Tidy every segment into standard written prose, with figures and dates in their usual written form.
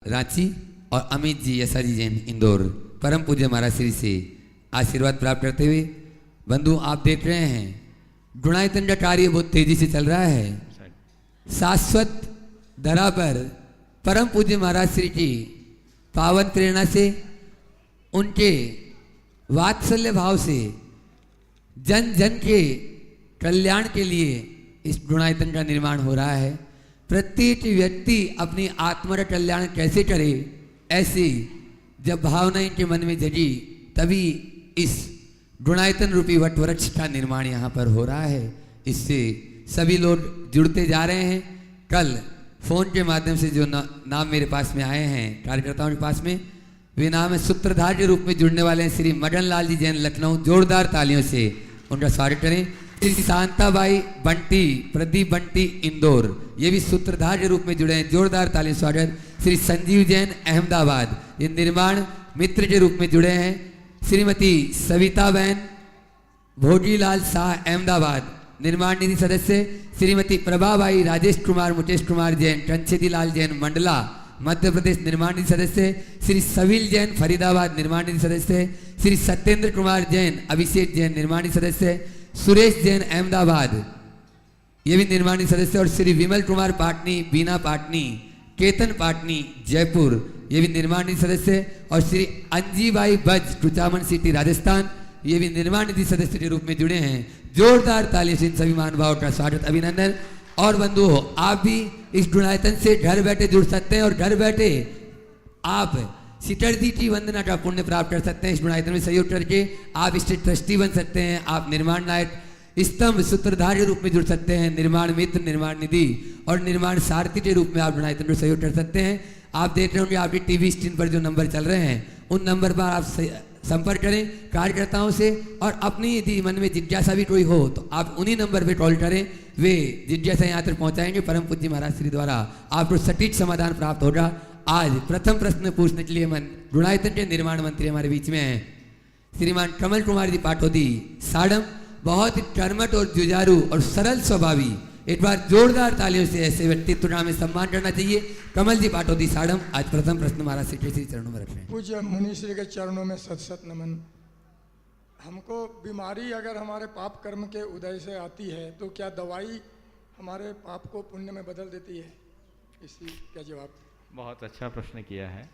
रांची और अमित जी यशाजी जैन इंदौर परम पूज्य महाराज श्री से आशीर्वाद प्राप्त करते हुए बंधु आप देख रहे हैं गुणायतन का कार्य बहुत तेजी से चल रहा है। शाश्वत धरा पर परम पूज्य महाराज श्री की पावन प्रेरणा से उनके वात्सल्य भाव से जन जन के कल्याण के लिए इस गुणायतन का निर्माण हो रहा है। प्रत्येक व्यक्ति अपनी आत्मा का कल्याण कैसे करे, ऐसी जब भावना इनके मन में जगी तभी इस गुणायतन रूपी वटवृक्ष का निर्माण यहाँ पर हो रहा है। इससे सभी लोग जुड़ते जा रहे हैं। कल फोन के माध्यम से जो नाम मेरे पास में आए हैं कार्यकर्ताओं के पास में, वे नाम है सूत्रधार के रूप में जुड़ने वाले हैं श्री मदन लाल जी जैन लखनऊ। जोरदार तालियों से उनका स्वागत करें। श्री शांताबाई बंटी प्रदीप बंटी इंदौर, ये भी सूत्रधार के रूप में जुड़े हैं। जोरदार तालियों से स्वागत। श्री संजीव जैन अहमदाबाद, ये निर्माण मित्र के रूप में जुड़े हैं। श्रीमती सविता बहन भोजीलाल शाह अहमदाबाद निर्माण निधि सदस्य। श्रीमती प्रभाबाई राजेश कुमार मुकेश कुमार जैन कंचेती लाल जैन मंडला मध्य प्रदेश निर्माण निधि सदस्य। श्री सविल जैन फरीदाबाद निर्माण निधि सदस्य। श्री सत्येंद्र कुमार जैन अभिषेक जैन निर्माण निधि सदस्य। सुरेश जैन अहमदाबाद, ये भी निर्माण निधि सदस्य। और श्री विमल कुमार पाटनी बीना पाटनी केतन पाटनी जयपुर, ये भी निर्माण निधि सदस्य। और श्री अंजीबाई बज कुचामन सिटी राजस्थान, ये भी निर्माण निधि सदस्य के रूप में जुड़े हैं। जोरदार तालियों से इन सभी महानुभावों का स्वागत अभिनंदन। और बंधुओं आप भी इस गुणायतन से घर बैठे जुड़ सकते हैं और घर बैठे आप सीटरजी की वंदना का पुण्य प्राप्त कर सकते हैं। इस गुणायतन में सहयोग करके आप इसके ट्रस्टी बन सकते हैं। आप निर्माण नायक स्तंभ सूत्रधार के रूप में जुड़ सकते हैं। निर्माण मित्र, निर्माण निधि और निर्माण सारथी के रूप में आप गुणायतन में सहयोग कर सकते हैं। आप देख रहे होंगे आपकी टीवी स्क्रीन पर जो नंबर चल रहे हैं उन नंबर पर आप संपर्क करें कार्यकर्ताओं से। और अपनी यदि मन में जिज्ञासा भी कोई हो तो आप उन्हीं नंबर पे कॉल करें, वे जिज्ञासा यहाँ तक पहुँचाएंगे। परम पूज्य महाराज श्री द्वारा आपको सटीक समाधान प्राप्त होगा। आज प्रथम प्रश्न पूछने के लिए गुणायतन के निर्माण मंत्री हमारे बीच में हैं श्रीमान कमल कुमार जी पाटोदी साड़म। बहुत ही कर्मठ और जुझारू और सरल स्वभावी, एक बार जोरदार तालियों से ऐसे व्यक्तित्व का हमें सम्मान करना चाहिए। कमल जी पाटोदी साड़म आज प्रथम प्रश्न महाराज श्री के चरणों में रख रहे हैं। पूज्य मुनि श्री के चरणों में सत सत नमन। हमको बीमारी अगर हमारे पाप कर्म के उदय से आती है तो क्या दवाई हमारे पाप को पुण्य में बदल देती है? इसी का जवाब। बहुत अच्छा प्रश्न किया है।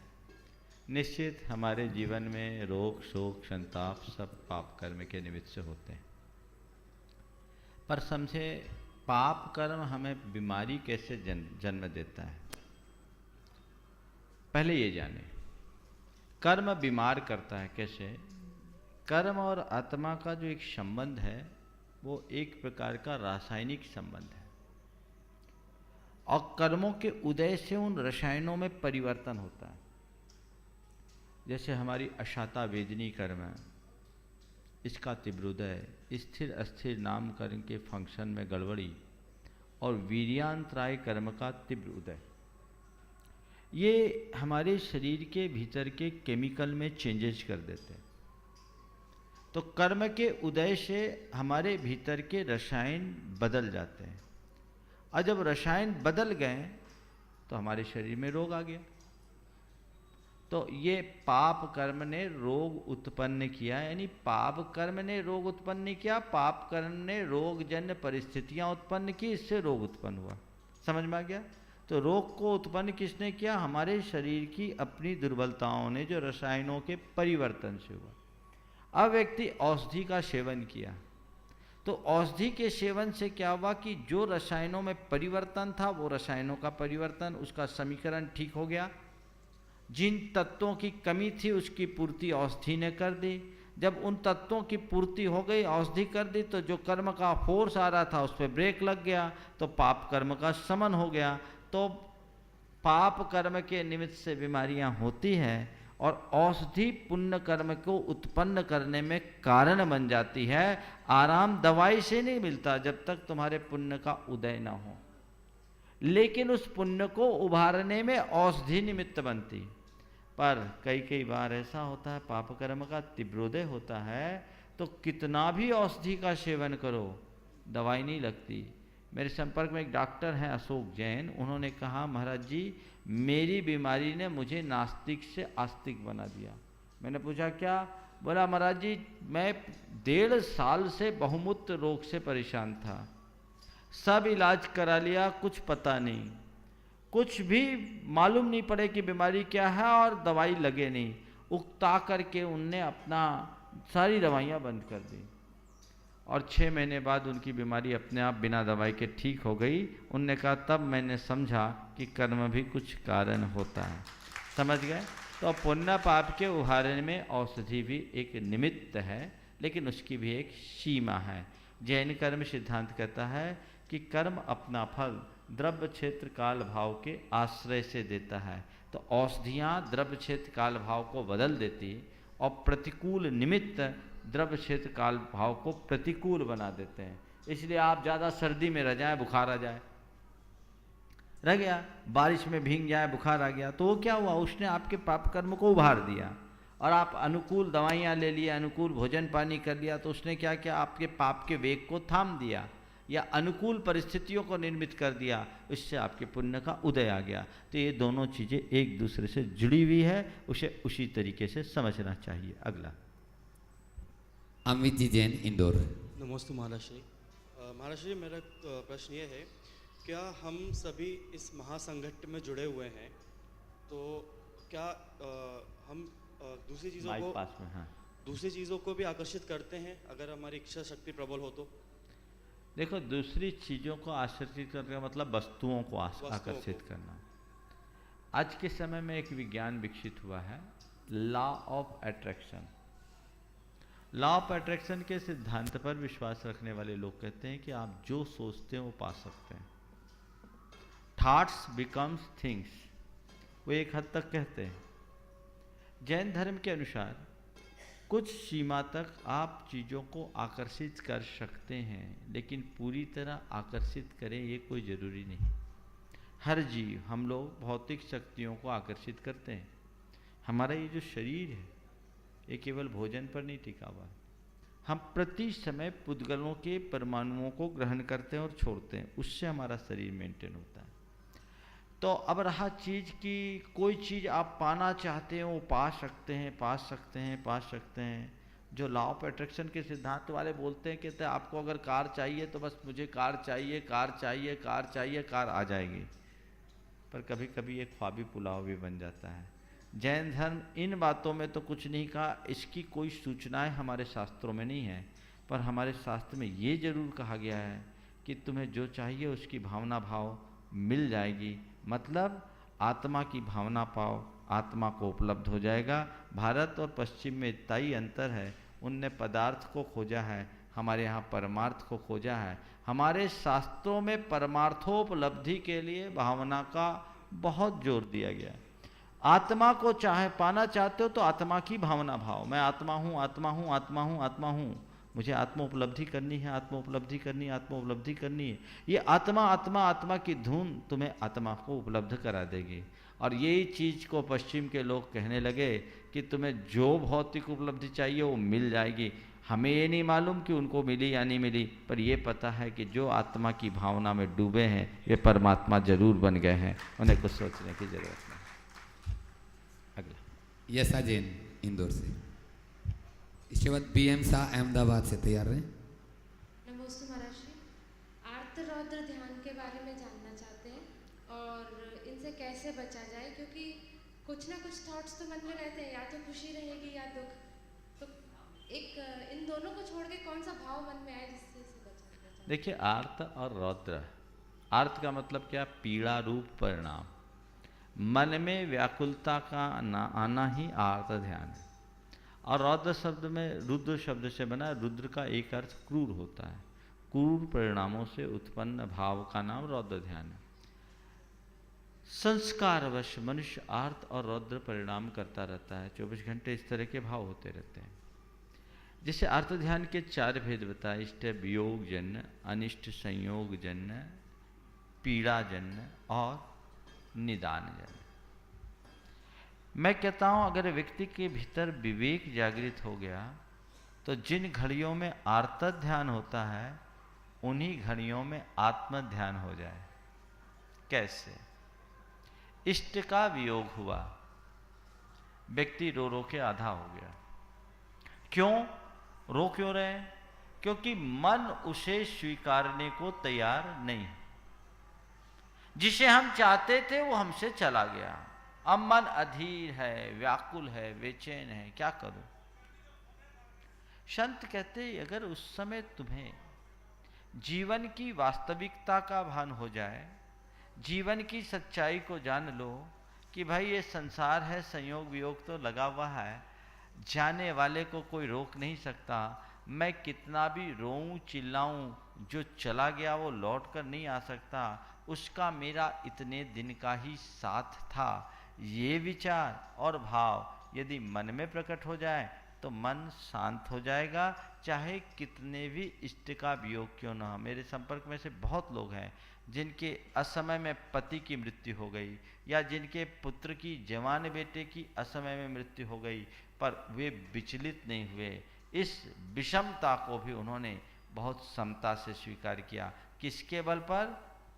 निश्चित हमारे जीवन में रोग शोक संताप सब पाप कर्म के निमित्त से होते हैं, पर समझे पाप कर्म हमें बीमारी कैसे जन्म देता है। पहले ये जाने कर्म बीमार करता है कैसे। कर्म और आत्मा का जो एक संबंध है वो एक प्रकार का रासायनिक संबंध है और कर्मों के उदय से उन रसायनों में परिवर्तन होता है। जैसे हमारी अशाता वेदनी कर्म है, इसका तीव्रोदय, स्थिर अस्थिर नामकरण के फंक्शन में गड़बड़ी और वीर्यांतराय कर्म का तीव्र उदय, ये हमारे शरीर के भीतर के केमिकल में चेंजेस कर देते हैं। तो कर्म के उदय से हमारे भीतर के रसायन बदल जाते हैं और जब रसायन बदल गए तो हमारे शरीर में रोग आ गया। तो ये पाप कर्म ने रोग उत्पन्न किया, यानी पाप कर्म ने रोग उत्पन्न नहीं किया, पाप कर्म ने रोगजन्य परिस्थितियां उत्पन्न की, इससे रोग उत्पन्न हुआ। समझ में आ गया? तो रोग को उत्पन्न किसने किया? हमारे शरीर की अपनी दुर्बलताओं ने, जो रसायनों के परिवर्तन से हुआ। अब व्यक्ति औषधि का सेवन किया तो औषधि के सेवन से क्या हुआ कि जो रसायनों में परिवर्तन था वो रसायनों का परिवर्तन, उसका समीकरण ठीक हो गया। जिन तत्वों की कमी थी उसकी पूर्ति औषधि ने कर दी। जब उन तत्वों की पूर्ति हो गई, औषधि कर दी, तो जो कर्म का फोर्स आ रहा था उस पर ब्रेक लग गया, तो पाप कर्म का शमन हो गया। तो पाप कर्म के निमित्त से बीमारियां होती हैं और औषधि पुण्य कर्म को उत्पन्न करने में कारण बन जाती है। आराम दवाई से नहीं मिलता जब तक तुम्हारे पुण्य का उदय न हो, लेकिन उस पुण्य को उभारने में औषधि निमित्त बनती। पर कई बार ऐसा होता है, पाप कर्म का तीव्रोदय होता है तो कितना भी औषधि का सेवन करो दवाई नहीं लगती। मेरे संपर्क में एक डॉक्टर हैं अशोक जैन, उन्होंने कहा महाराज जी मेरी बीमारी ने मुझे नास्तिक से आस्तिक बना दिया। मैंने पूछा क्या? बोला महाराज जी मैं 1.5 साल से बहुमूत्र रोग से परेशान था, सब इलाज करा लिया, कुछ पता नहीं, कुछ भी मालूम नहीं पड़े कि बीमारी क्या है और दवाई लगे नहीं। उकता करके उनने अपना सारी दवाइयाँ बंद कर दी और 6 महीने बाद उनकी बीमारी अपने आप बिना दवाई के ठीक हो गई। उनने कहा तब मैंने समझा कि कर्म भी कुछ कारण होता है। समझ गए? तो पुण्य पाप के उभारने में औषधि भी एक निमित्त है, लेकिन उसकी भी एक सीमा है। जैन कर्म सिद्धांत कहता है कि कर्म अपना फल द्रव्य क्षेत्र काल भाव के आश्रय से देता है। तो औषधियाँ द्रव्य क्षेत्र काल भाव को बदल देती और प्रतिकूल निमित्त द्रव्य क्षेत्र काल भाव को प्रतिकूल बना देते हैं। इसलिए आप ज़्यादा सर्दी में रह जाए, बुखार आ जाए, रह गया, बारिश में भीग जाए, बुखार आ गया, तो वो क्या हुआ? उसने आपके पाप कर्म को उभार दिया। और आप अनुकूल दवाइयाँ ले लिए, अनुकूल भोजन पानी कर लिया, तो उसने क्या किया? आपके पाप के वेग को थाम दिया या अनुकूल परिस्थितियों को निर्मित कर दिया, इससे आपके पुण्य का उदय आ गया। तो ये दोनों चीज़ें एक दूसरे से जुड़ी हुई है, उसे उसी तरीके से समझना चाहिए। अगला अमित जी जैन इंदौर। नमस्ते महाराज श्री। महाराज श्री मेरा प्रश्न ये है, क्या हम सभी इस महासंगठन में जुड़े हुए हैं, तो क्या हम दूसरी चीज़ों माइक को पास में, हाँ। दूसरी चीज़ों को भी आकर्षित करते हैं अगर हमारी इच्छा शक्ति प्रबल हो तो? देखो, दूसरी चीज़ों को आकर्षित करने का मतलब वस्तुओं को आकर्षित करना। आज के समय में एक विज्ञान विकसित हुआ है, law of attraction. Law of attraction के सिद्धांत पर विश्वास रखने वाले लोग कहते हैं कि आप जो सोचते हैं वो पा सकते हैं। थॉट्स बिकम्स थिंग्स, वो एक हद तक कहते हैं। जैन धर्म के अनुसार कुछ सीमा तक आप चीज़ों को आकर्षित कर सकते हैं, लेकिन पूरी तरह आकर्षित करें ये कोई ज़रूरी नहीं। हर जीव, हम लोग भौतिक शक्तियों को आकर्षित करते हैं। हमारा ये जो शरीर है ये केवल भोजन पर नहीं टिका हुआ। हम प्रति समय पुद्गलों के परमाणुओं को ग्रहण करते हैं और छोड़ते हैं, उससे हमारा शरीर मेंटेन होता है। तो अब रहा चीज़ की कोई चीज़ आप पाना चाहते हैं वो पा सकते हैं, पा सकते हैं, पा सकते हैं। जो लॉ ऑफ अट्रैक्शन के सिद्धांत वाले बोलते हैं, कहते हैं आपको अगर कार चाहिए तो बस मुझे कार चाहिए, कार चाहिए, कार चाहिए, कार आ जाएगी। पर कभी कभी एक ख्वाबी पुलाव भी बन जाता है। जैन धर्म इन बातों में तो कुछ नहीं कहा, इसकी कोई सूचनाएं हमारे शास्त्रों में नहीं है, पर हमारे शास्त्र में ये जरूर कहा गया है कि तुम्हें जो चाहिए उसकी भावना भाव मिल जाएगी। मतलब आत्मा की भावना पाओ, आत्मा को उपलब्ध हो जाएगा। भारत और पश्चिम में इतना ही अंतर है, उनने पदार्थ को खोजा है, हमारे यहाँ परमार्थ को खोजा है। हमारे शास्त्रों में परमार्थोपलब्धि के लिए भावना का बहुत जोर दिया गया है। आत्मा को चाहे पाना चाहते हो तो आत्मा की भावना भाव, मैं आत्मा हूँ, आत्मा हूँ, आत्मा हूँ, आत्मा हूँ, मुझे आत्म उपलब्धि करनी है, आत्म उपलब्धि करनी है, आत्म उपलब्धि करनी है। ये आत्मा आत्मा आत्मा की धुन तुम्हें आत्मा को उपलब्ध करा देगी। और यही चीज़ को पश्चिम के लोग कहने लगे कि तुम्हें जो भौतिक उपलब्धि चाहिए वो मिल जाएगी। हमें ये नहीं मालूम कि उनको मिली या नहीं मिली, पर ये पता है कि जो आत्मा की भावना में डूबे हैं वे परमात्मा जरूर बन गए हैं, उन्हें कुछ सोचने की जरूरत नहीं। अगला यशा जैन इंदौर से। इसके बाद BM शाह अहमदाबाद से तैयार रहे। नमस्ते महाराज श्री। आर्त रौद्र ध्यान के बारे में जानना चाहते हैं और इनसे कैसे बचा जाए, क्योंकि कुछ ना कुछ थॉट्स तो मन में रहते हैं, या तो खुशी रहेगी या दुख। तो एक इन दोनों को छोड़ के कौन सा भाव मन में आए जिससे इसे बचा जाए? देखिए, आर्त और रौद्र, आर्त का मतलब क्या? पीड़ा रूप परिणाम। मन में व्याकुलता का आना ही आर्त ध्यान है। और रौद्र शब्द में रुद्र शब्द से बना, रुद्र का एक अर्थ क्रूर होता है। क्रूर परिणामों से उत्पन्न भाव का नाम रौद्र ध्यान है। संस्कारवश मनुष्य आर्त और रौद्र परिणाम करता रहता है। 24 घंटे इस तरह के भाव होते रहते हैं। जैसे आर्त ध्यान के 4 भेद बताए, इष्ट वियोग जन्य, अनिष्ट संयोग जन्य, पीड़ा जन्य और निदान जन्य। मैं कहता हूं अगर व्यक्ति के भीतर विवेक जागृत हो गया तो जिन घड़ियों में आर्त ध्यान होता है उन्हीं घड़ियों में आत्म ध्यान हो जाए। कैसे? इष्ट का वियोग हुआ, व्यक्ति रो रो के आधा हो गया। क्यों रो क्यों रहे हैं? क्योंकि मन उसे स्वीकारने को तैयार नहीं है। जिसे हम चाहते थे वो हमसे चला गया, अब मन अधीर है, व्याकुल है, बेचैन है, क्या करूं? संत कहते अगर उस समय तुम्हें जीवन की वास्तविकता का भान हो जाए, जीवन की सच्चाई को जान लो कि भाई ये संसार है, संयोग वियोग तो लगा हुआ है, जाने वाले को कोई रोक नहीं सकता। मैं कितना भी रोऊं चिल्लाऊं, जो चला गया वो लौट कर नहीं आ सकता, उसका मेरा इतने दिन का ही साथ था। ये विचार और भाव यदि मन में प्रकट हो जाए तो मन शांत हो जाएगा, चाहे कितने भी इष्ट का वियोग क्यों ना हो। मेरे संपर्क में से बहुत लोग हैं जिनके असमय में पति की मृत्यु हो गई, या जिनके पुत्र की, जवान बेटे की असमय में मृत्यु हो गई, पर वे विचलित नहीं हुए। इस विषमता को भी उन्होंने बहुत समता से स्वीकार किया। किसके बल पर?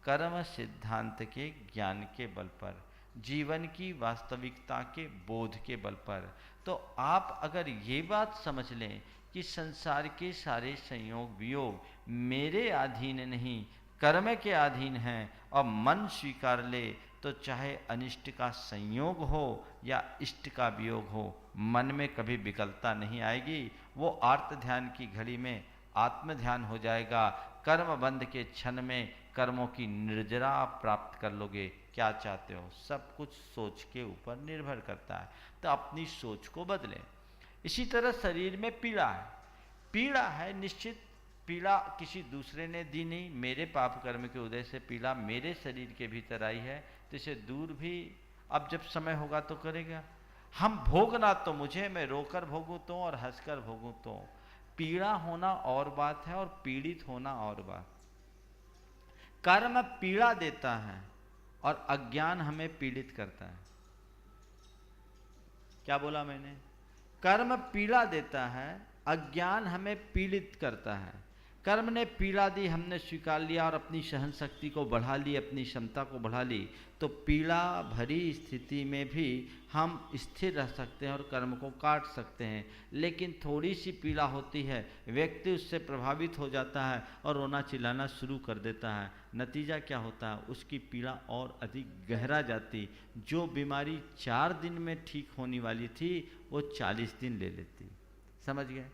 कर्म सिद्धांत के ज्ञान के बल पर, जीवन की वास्तविकता के बोध के बल पर। तो आप अगर ये बात समझ लें कि संसार के सारे संयोग वियोग मेरे अधीन नहीं, कर्म के अधीन हैं, और मन स्वीकार ले, तो चाहे अनिष्ट का संयोग हो या इष्ट का वियोग हो, मन में कभी विकलता नहीं आएगी। वो आर्त ध्यान की घड़ी में आत्म ध्यान हो जाएगा। कर्म बंध के क्षण में कर्मों की निर्जरा आप प्राप्त कर लोगे। क्या चाहते हो? सब कुछ सोच के ऊपर निर्भर करता है, तो अपनी सोच को बदलें। इसी तरह शरीर में पीड़ा है, पीड़ा है निश्चित, पीड़ा किसी दूसरे ने दी नहीं, मेरे पाप कर्म के उदय से पीड़ा मेरे शरीर के भीतर आई है, तो इसे दूर भी अब जब समय होगा तो करेगा। हम भोगना तो मुझे, मैं रोकर भोगूं तो और हंसकर भोगूं तो। पीड़ा होना और बात है और पीड़ित होना और बात। कर्म पीड़ा देता है और अज्ञान हमें पीड़ित करता है। क्या बोला मैंने? कर्म पीड़ा देता है, अज्ञान हमें पीड़ित करता है। कर्म ने पीड़ा दी, हमने स्वीकार लिया और अपनी सहन शक्ति को बढ़ा ली, अपनी क्षमता को बढ़ा ली, तो पीड़ा भरी स्थिति में भी हम स्थिर रह सकते हैं और कर्म को काट सकते हैं। लेकिन थोड़ी सी पीड़ा होती है, व्यक्ति उससे प्रभावित हो जाता है और रोना चिल्लाना शुरू कर देता है। नतीजा क्या होता है? उसकी पीड़ा और अधिक गहरा जाती। जो बीमारी 4 दिन में ठीक होने वाली थी वो 40 दिन ले लेती। समझ गए?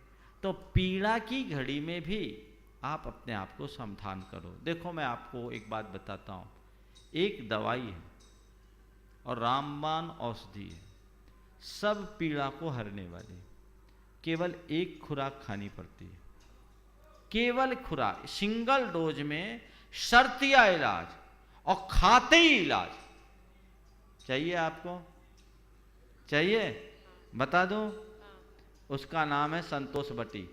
तो पीड़ा की घड़ी में भी आप अपने आप को समाधान करो। देखो मैं आपको एक बात बताता हूँ, एक दवाई है और रामबाण औषधि है, सब पीड़ा को हरने वाली, केवल एक खुराक खानी पड़ती है, केवल खुराक, सिंगल डोज में शर्तिया इलाज और खाते ही इलाज। चाहिए आपको? चाहिए? बता दूं? उसका नाम है संतोष बटी।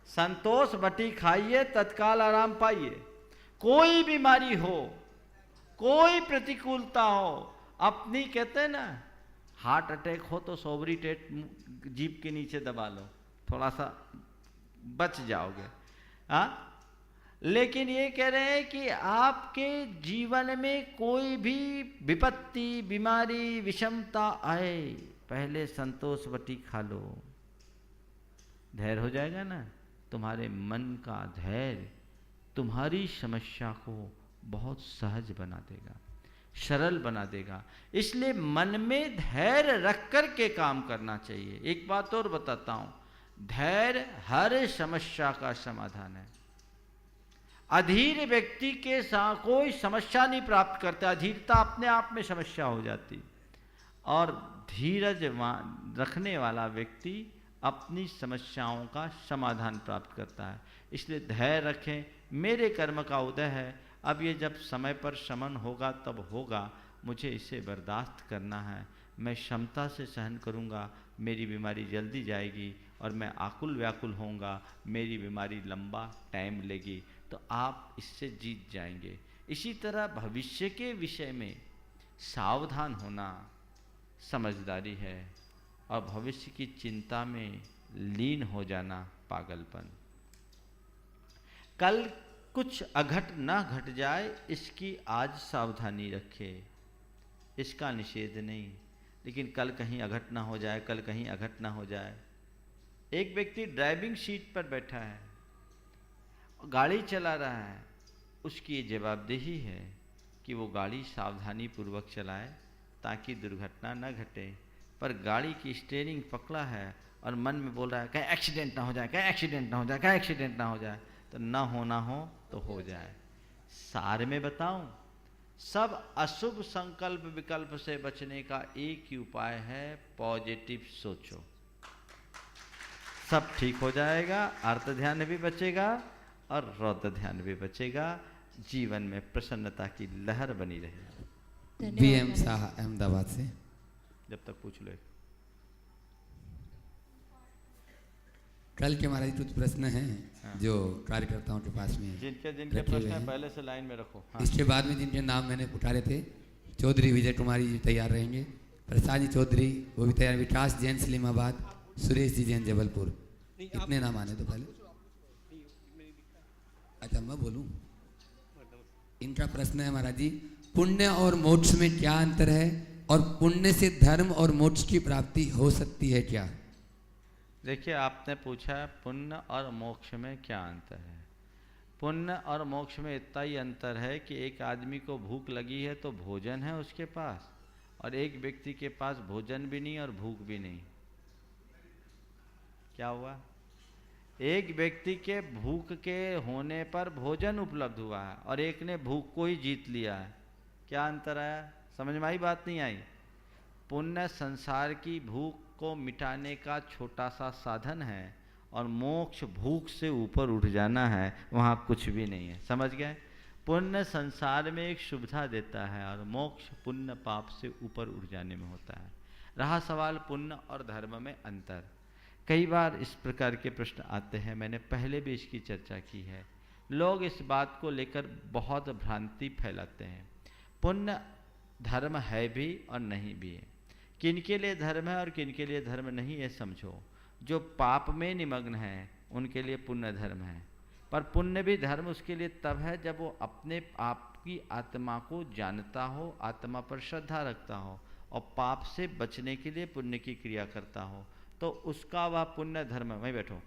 संतोष बटी खाइए, तत्काल आराम पाइए। कोई बीमारी हो, कोई प्रतिकूलता हो, अपनी कहते हैं ना, हार्ट अटैक हो तो सोब्रिटेट जीभ के नीचे दबा लो, थोड़ा सा बच जाओगे। हाँ, लेकिन ये कह रहे हैं कि आपके जीवन में कोई भी विपत्ति, बीमारी, विषमता आए, पहले संतोष बटी खा लो, धैर्य हो जाएगा ना। तुम्हारे मन का धैर्य तुम्हारी समस्या को बहुत सहज बना देगा, सरल बना देगा। इसलिए मन में धैर्य रख कर के काम करना चाहिए। एक बात और बताता हूं, धैर्य हर समस्या का समाधान है। अधीर व्यक्ति के साथ कोई समस्या नहीं प्राप्त करता, अधीरता अपने आप में समस्या हो जाती। और धीरज रखने वाला व्यक्ति अपनी समस्याओं का समाधान प्राप्त करता है। इसलिए धैर्य रखें। मेरे कर्म का उदय है, अब ये जब समय पर शमन होगा तब होगा, मुझे इसे बर्दाश्त करना है, मैं क्षमता से सहन करूँगा, मेरी बीमारी जल्दी जाएगी और मैं आकुल व्याकुल होऊंगा, मेरी बीमारी लंबा टाइम लेगी, तो आप इससे जीत जाएंगे। इसी तरह भविष्य के विषय में सावधान होना समझदारी है, और भविष्य की चिंता में लीन हो जाना पागलपन। कल कुछ अघट न घट जाए, इसकी आज सावधानी रखे। इसका निषेध नहीं, लेकिन कल कहीं अघटना हो जाए, कल कहीं अघटना हो जाए। एक व्यक्ति ड्राइविंग सीट पर बैठा है, गाड़ी चला रहा है, उसकी ये जवाबदेही है कि वो गाड़ी सावधानी पूर्वक चलाए ताकि दुर्घटना न घटे। पर गाड़ी की स्टीयरिंग पकड़ा है और मन में बोल रहा है कहीं एक्सीडेंट ना हो जाए, कहीं एक्सीडेंट ना हो जाए, कहीं एक्सीडेंट ना हो जाए, तो ना हो तो हो जाए। सार में बताऊं, सब अशुभ संकल्प विकल्प से बचने का एक ही उपाय है, पॉजिटिव सोचो, सब ठीक हो जाएगा। अर्थ ध्यान भी बचेगा और रौद्र ध्यान भी बचेगा, जीवन में प्रसन्नता की लहर बनी रहेगी। बीएम शाह अहमदाबाद से। जब तक पूछ लो। कल के हमारे कुछ प्रश्न हैं जो कार्यकर्ताओं के पास में जिनके रखे प्रश्न हुए है हैं। पहले से लाइन में रखो। हाँ। इसके बाद में जिनके नाम मैंने पुकारे थे, चौधरी विजय कुमारी जी तैयार रहेंगे, प्रसाद जी चौधरी वो भी तैयार, विकास जैन सलीमाबाद, सुरेश जी जैन जबलपुर। इतने नाम आने तो पहले। अच्छा मैं बोलूं, इनका प्रश्न है महाराज जी, पुण्य और मोक्ष में क्या अंतर है और पुण्य से धर्म और मोक्ष की प्राप्ति हो सकती है क्या? देखिए, आपने पूछा पुण्य और मोक्ष में क्या अंतर है। पुण्य और मोक्ष में इतना ही अंतर है कि एक आदमी को भूख लगी है तो भोजन है उसके पास, और एक व्यक्ति के पास भोजन भी नहीं और भूख भी नहीं। क्या हुआ? एक व्यक्ति के भूख के होने पर भोजन उपलब्ध हुआ है और एक ने भूख को ही जीत लिया है। क्या अंतर आया? समझ में आई? बात नहीं आई? पुण्य संसार की भूख को मिटाने का छोटा सा साधन है और मोक्ष भूख से ऊपर उठ जाना है, वहाँ कुछ भी नहीं है। समझ गए? पुण्य संसार में एक सुविधा देता है और मोक्ष पुण्य पाप से ऊपर उठ जाने में होता है। रहा सवाल पुण्य और धर्म में अंतर, कई बार इस प्रकार के प्रश्न आते हैं, मैंने पहले भी इसकी चर्चा की है। लोग इस बात को लेकर बहुत भ्रांति फैलाते हैं। पुण्य धर्म है भी और नहीं भी है। किन के लिए धर्म है और किन के लिए धर्म नहीं है समझो। जो पाप में निमग्न है उनके लिए पुण्य धर्म है, पर पुण्य भी धर्म उसके लिए तब है जब वो अपने आप की आत्मा को जानता हो, आत्मा पर श्रद्धा रखता हो और पाप से बचने के लिए पुण्य की क्रिया करता हो, तो उसका वह पुण्य धर्म, वहीं बैठो,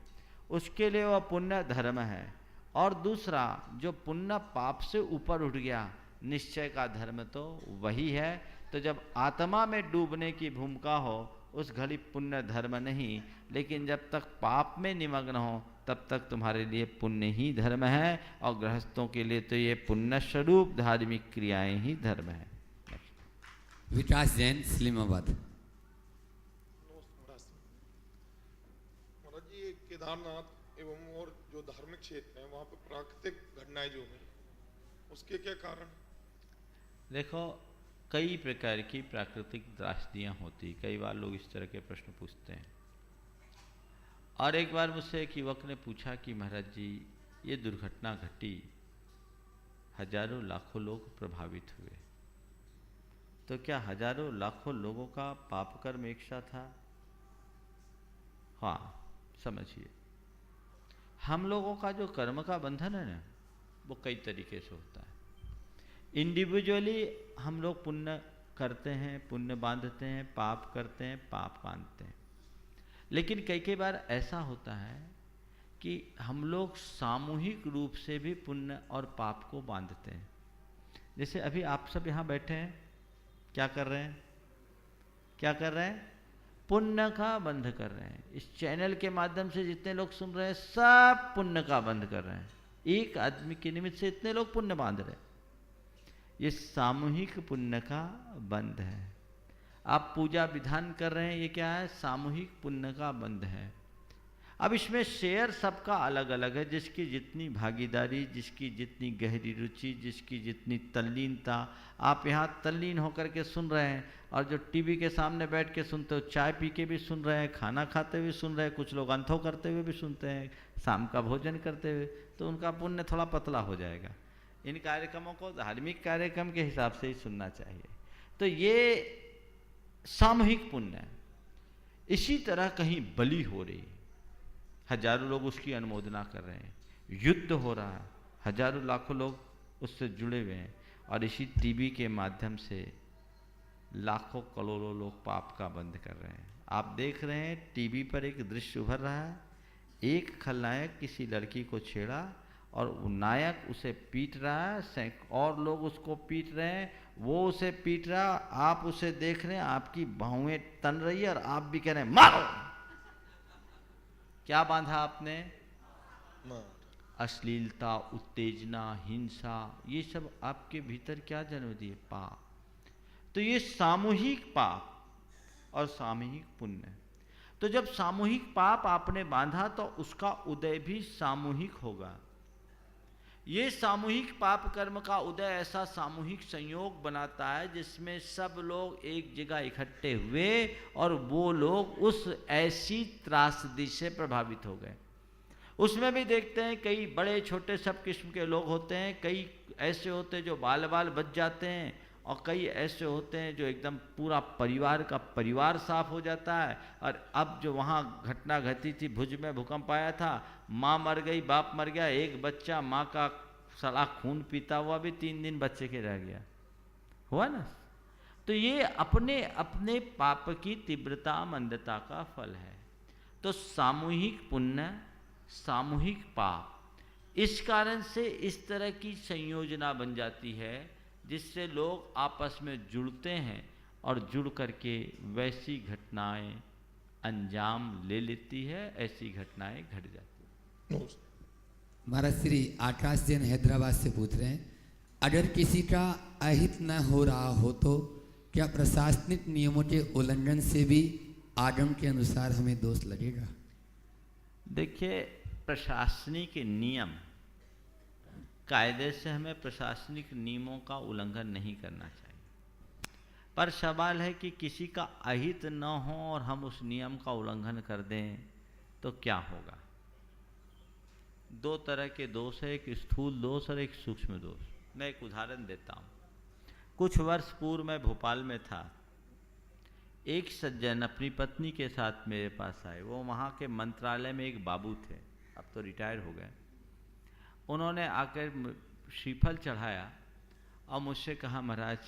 उसके लिए वह पुण्य धर्म है। और दूसरा, जो पुण्य पाप से ऊपर उठ गया, निश्चय का धर्म तो वही है। तो जब आत्मा में डूबने की भूमिका हो उस घड़ी पुण्य धर्म नहीं, लेकिन जब तक पाप में निमग्न हो तब तक तुम्हारे लिए पुण्य ही धर्म है, और गृहस्थों के लिए तो ये पुण्य स्वरूप धार्मिक क्रियाएं ही धर्म है। विकास जैन सलीमाबाद। महाराज जी, केदारनाथ एवं और जो धार्मिक क्षेत्र हैं वहाँ पर प्राकृतिक घटनाएं जो हैं उसके क्या कारण? देखो, कई प्रकार की प्राकृतिक त्रासदियाँ होती, कई बार लोग इस तरह के प्रश्न पूछते हैं। और एक बार मुझसे एक युवक ने पूछा कि महाराज जी, ये दुर्घटना घटी, हजारों लाखों लोग प्रभावित हुए, तो क्या हजारों लाखों लोगों का पाप कर्म एक सा था? हाँ, समझिए, हम लोगों का जो कर्म का बंधन है ना, वो कई तरीके से होता है। इंडिविजुअली हम लोग पुण्य करते हैं, पुण्य बांधते हैं, पाप करते हैं, पाप बांधते हैं। लेकिन कई बार ऐसा होता है कि हम लोग सामूहिक रूप से भी पुण्य और पाप को बांधते हैं। जैसे अभी आप सब यहाँ बैठे हैं, क्या कर रहे हैं? क्या कर रहे हैं? पुण्य का बंध कर रहे हैं। इस चैनल के माध्यम से जितने लोग सुन रहे हैं सब पुण्य का बंध कर रहे हैं। एक आदमी के निमित्त से इतने लोग पुण्य बांध रहे हैं। ये सामूहिक पुण्य का बंध है। आप पूजा विधान कर रहे हैं, ये क्या है? सामूहिक पुण्य का बंध है। अब इसमें शेयर सबका अलग अलग है, जिसकी जितनी भागीदारी, जिसकी जितनी गहरी रुचि, जिसकी जितनी तल्लीनता। आप यहाँ तल्लीन होकर के सुन रहे हैं, और जो टीवी के सामने बैठ के सुनते हो, चाय पी के भी सुन रहे हैं, खाना खाते हुए सुन रहे हैं, कुछ लोग अंथो करते हुए भी सुनते हैं, शाम का भोजन करते हुए, तो उनका पुण्य थोड़ा पतला हो जाएगा। इन कार्यक्रमों को धार्मिक कार्यक्रम के हिसाब से ही सुनना चाहिए। तो ये सामूहिक पुण्य है। इसी तरह कहीं बलि हो रही है, हजारों लोग उसकी अनुमोदना कर रहे हैं, युद्ध हो रहा है, हजारों लाखों लोग उससे जुड़े हुए हैं, और इसी टीवी के माध्यम से लाखों करोड़ों लोग पाप का बंद कर रहे हैं। आप देख रहे हैं टीवी पर एक दृश्य उभर रहा है, एक खलनायक किसी लड़की को छेड़ा और नायक उसे पीट रहा है, और लोग उसको पीट रहे हैं, वो उसे पीट रहा, आप उसे देख रहे हैं, आपकी बाहुएं तन रही है और आप भी कह रहे हैं मारो। क्या बांधा आपने? अश्लीलता, उत्तेजना, हिंसा, ये सब आपके भीतर क्या जन्म दिए? पाप। तो ये सामूहिक पाप और सामूहिक पुण्य। तो जब सामूहिक पाप आपने बांधा तो उसका उदय भी सामूहिक होगा। ये सामूहिक पाप कर्म का उदय ऐसा सामूहिक संयोग बनाता है जिसमें सब लोग एक जगह इकट्ठे हुए और वो लोग उस ऐसी त्रासदी से प्रभावित हो गए। उसमें भी देखते हैं कई बड़े छोटे सब किस्म के लोग होते हैं, कई ऐसे होते हैं जो बाल बाल बच जाते हैं और कई ऐसे होते हैं जो एकदम पूरा परिवार का परिवार साफ हो जाता है। और अब जो वहाँ घटना घटी थी, भुज में भूकंप आया था, माँ मर गई, बाप मर गया, एक बच्चा माँ का सड़ा खून पीता हुआ भी 3 दिन बच्चे के रह गया, हुआ ना। तो ये अपने अपने पाप की तीव्रता मंदता का फल है। तो सामूहिक पुण्य, सामूहिक पाप, इस कारण से इस तरह की संयोजना बन जाती है जिससे लोग आपस में जुड़ते हैं और जुड़ करके वैसी घटनाएं अंजाम ले लेती है, ऐसी घटनाएं घट जाती हैं। महाराज श्री आकाश जैन हैदराबाद से पूछ रहे हैं, अगर किसी का अहित न हो रहा हो तो क्या प्रशासनिक नियमों के उल्लंघन से भी आगम के अनुसार हमें दोष लगेगा? देखिए, प्रशासनिक नियम, कायदे से हमें प्रशासनिक नियमों का उल्लंघन नहीं करना चाहिए, पर सवाल है कि किसी का अहित न हो और हम उस नियम का उल्लंघन कर दें तो क्या होगा। 2 तरह के दोष है, एक स्थूल दोष और एक सूक्ष्म दोष। मैं एक उदाहरण देता हूँ। कुछ वर्ष पूर्व मैं भोपाल में था, एक सज्जन अपनी पत्नी के साथ मेरे पास आए। वो वहाँ के मंत्रालय में एक बाबू थे, अब तो रिटायर हो गए। उन्होंने आकर श्रीफल चढ़ाया और मुझसे कहा, महाराज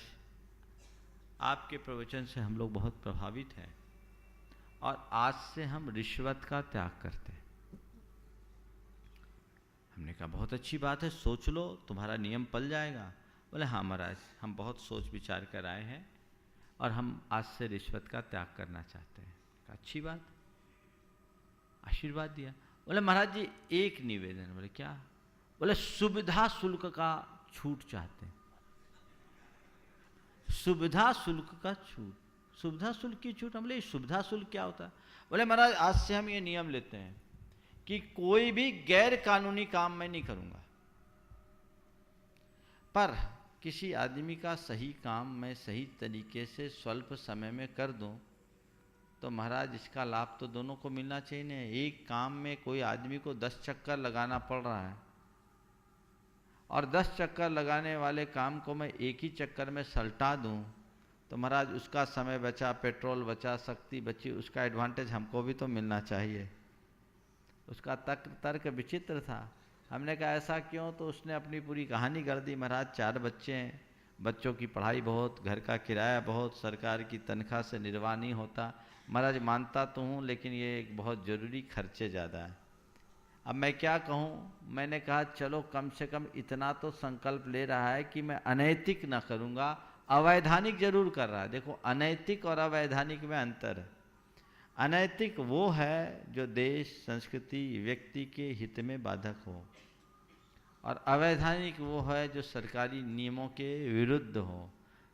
आपके प्रवचन से हम लोग बहुत प्रभावित हैं और आज से हम रिश्वत का त्याग करते हैं। हमने कहा बहुत अच्छी बात है, सोच लो, तुम्हारा नियम पल जाएगा। बोले हाँ महाराज, हम बहुत सोच विचार कर आए हैं और हम आज से रिश्वत का त्याग करना चाहते हैं। कहा अच्छी बात, आशीर्वाद दिया। बोले महाराज जी एक निवेदन। बोले क्या? बोले सुविधा शुल्क का छूट चाहते हैं। सुविधा शुल्क का छूट, सुविधा शुल्क की छूट। हम बोले सुविधा शुल्क क्या होता है? बोले महाराज आज से हम ये नियम लेते हैं कि कोई भी गैर कानूनी काम मैं नहीं करूंगा, पर किसी आदमी का सही काम मैं सही तरीके से स्वल्प समय में कर दूं तो महाराज इसका लाभ तो दोनों को मिलना चाहिए ना। एक काम में कोई आदमी को 10 चक्कर लगाना पड़ रहा है और 10 चक्कर लगाने वाले काम को मैं एक ही चक्कर में सलटा दूं तो महाराज उसका समय बचा, पेट्रोल बचा, शक्ति बची, उसका एडवांटेज हमको भी तो मिलना चाहिए। उसका तर्क विचित्र था। हमने कहा ऐसा क्यों? तो उसने अपनी पूरी कहानी कर दी। महाराज 4 बच्चे हैं, बच्चों की पढ़ाई बहुत, घर का किराया बहुत, सरकार की तनख्वाह से निर्वाह नहीं होता। महाराज मानता तो हूँ लेकिन ये एक बहुत ज़रूरी खर्चे ज़्यादा है। अब मैं क्या कहूँ? मैंने कहा चलो कम से कम इतना तो संकल्प ले रहा है कि मैं अनैतिक ना करूँगा, अवैधानिक जरूर कर रहा है। देखो अनैतिक और अवैधानिक में अंतर है। अनैतिक वो है जो देश, संस्कृति, व्यक्ति के हित में बाधक हो, और अवैधानिक वो है जो सरकारी नियमों के विरुद्ध हो।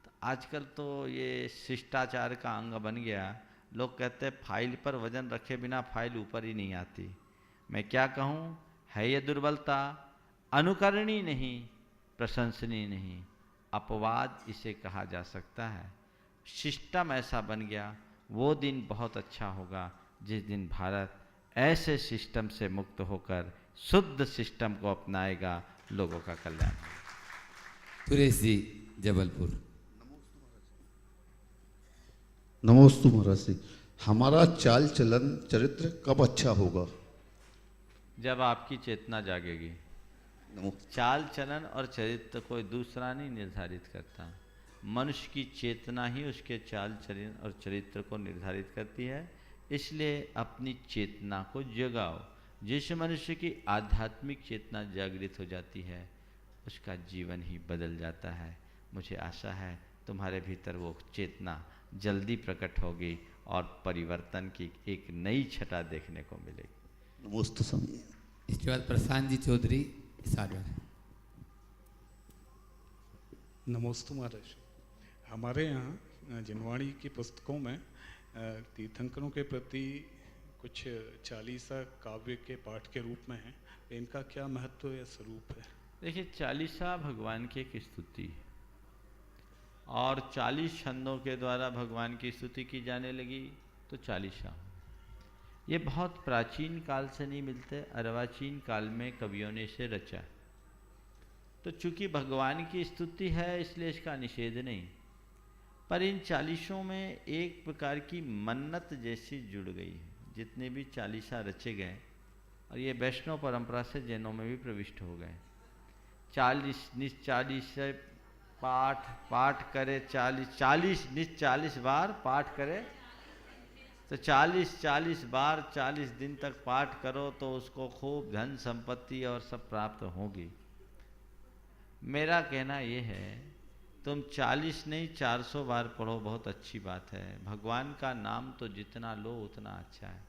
तो आजकल तो ये शिष्टाचार का अंग बन गया। लोग कहते हैं फाइल पर वजन रखे बिना फाइल ऊपर ही नहीं आती। मैं क्या कहूँ, है ये दुर्बलता, अनुकरणीय नहीं, प्रशंसनीय नहीं, अपवाद इसे कहा जा सकता है। सिस्टम ऐसा बन गया, वो दिन बहुत अच्छा होगा जिस दिन भारत ऐसे सिस्टम से मुक्त होकर शुद्ध सिस्टम को अपनाएगा, लोगों का कल्याण। सुरेश जी जबलपुर। नमोस्तु महाराज जी, हमारा चाल चलन चरित्र कब अच्छा होगा? जब आपकी चेतना जागेगी। चाल चलन और चरित्र कोई दूसरा नहीं निर्धारित करता। मनुष्य की चेतना ही उसके चाल चलन और चरित्र को निर्धारित करती है। इसलिए अपनी चेतना को जगाओ। जिस मनुष्य की आध्यात्मिक चेतना जागृत हो जाती है उसका जीवन ही बदल जाता है। मुझे आशा है तुम्हारे भीतर वो चेतना जल्दी प्रकट होगी और परिवर्तन की एक नई छटा देखने को मिलेगी। नमस्ते स्वामी। इसके बाद प्रशांत जी चौधरी सागर। नमोस्तु महाराज। हमारे यहाँ जिनवाणी की पुस्तकों में तीर्थंकरों के प्रति कुछ चालीसा काव्य के पाठ के रूप में है, इनका क्या महत्व या स्वरूप है? देखिए, चालीसा भगवान की एक स्तुति है और 40 छंदों के द्वारा भगवान की स्तुति की जाने लगी तो चालीसा। ये बहुत प्राचीन काल से नहीं मिलते, अर्वाचीन काल में कवियों ने इसे रचा। तो चूंकि भगवान की स्तुति है इसलिए इसका निषेध नहीं, पर इन चालीसों में एक प्रकार की मन्नत जैसी जुड़ गई है। जितने भी चालीसा रचे गए और ये वैष्णव परंपरा से जैनों में भी प्रविष्ट हो गए। 40 पाठ करे, 40 बार पाठ करे तो 40 बार 40 दिन तक पाठ करो तो उसको खूब धन संपत्ति और सब प्राप्त होगी। मेरा कहना ये है तुम 40 नहीं 400 बार पढ़ो, बहुत अच्छी बात है। भगवान का नाम तो जितना लो उतना अच्छा है,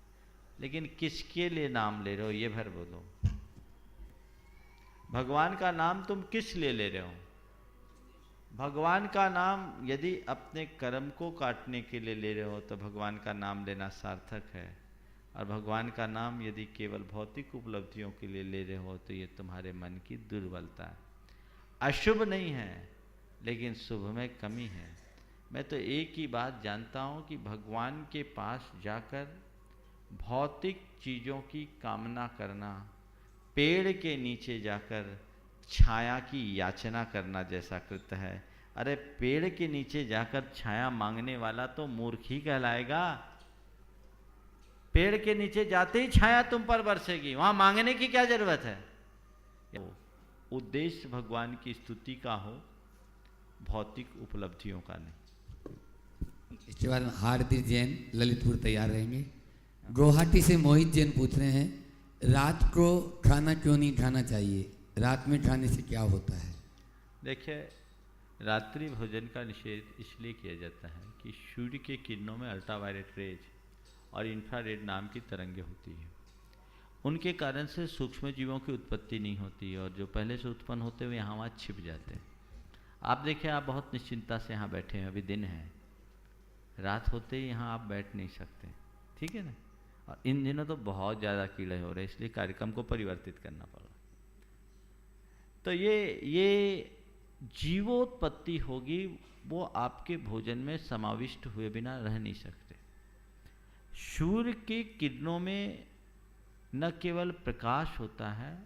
लेकिन किसके लिए नाम ले रहे हो ये भर बोलो। भगवान का नाम तुम किस लिए ले रहे हो? भगवान का नाम यदि अपने कर्म को काटने के लिए ले रहे हो तो भगवान का नाम लेना सार्थक है, और भगवान का नाम यदि केवल भौतिक उपलब्धियों के लिए ले रहे हो तो ये तुम्हारे मन की दुर्बलता है। अशुभ नहीं है लेकिन शुभ में कमी है। मैं तो एक ही बात जानता हूँ कि भगवान के पास जाकर भौतिक चीज़ों की कामना करना, पेड़ के नीचे जाकर छाया की याचना करना जैसा कृत्य है। अरे पेड़ के नीचे जाकर छाया मांगने वाला तो मूर्ख ही कहलाएगा। पेड़ के नीचे जाते ही छाया तुम पर बरसेगी, वहां मांगने की क्या जरूरत है? उद्देश्य भगवान की स्तुति का हो, भौतिक उपलब्धियों का नहीं। इसके बाद हार्दिक जैन ललितपुर तैयार रहेंगे। गुवाहाटी से मोहित जैन पूछ रहे हैं, रात को खाना क्यों नहीं खाना चाहिए? रात में खाने से क्या होता है? देखिए, रात्रि भोजन का निषेध इसलिए किया जाता है कि सूर्य के किरणों में अल्ट्रावायलेट रेज और इंफ्रारेड नाम की तरंगें होती हैं। उनके कारण से सूक्ष्म जीवों की उत्पत्ति नहीं होती और जो पहले से उत्पन्न होते हुए यहाँ वहाँ छिप जाते हैं। आप देखिए, आप बहुत निश्चिंता से यहाँ बैठे हैं, अभी दिन है, रात होते ही यहाँ आप बैठ नहीं सकते, ठीक है ना। और इन दिनों तो बहुत ज़्यादा कीड़े हो रहे हैं, इसलिए कार्यक्रम को परिवर्तित करना पड़ रहा। तो ये जीवोत्पत्ति होगी, वो आपके भोजन में समाविष्ट हुए बिना रह नहीं सकते। सूर्य की किरणों में न केवल प्रकाश होता है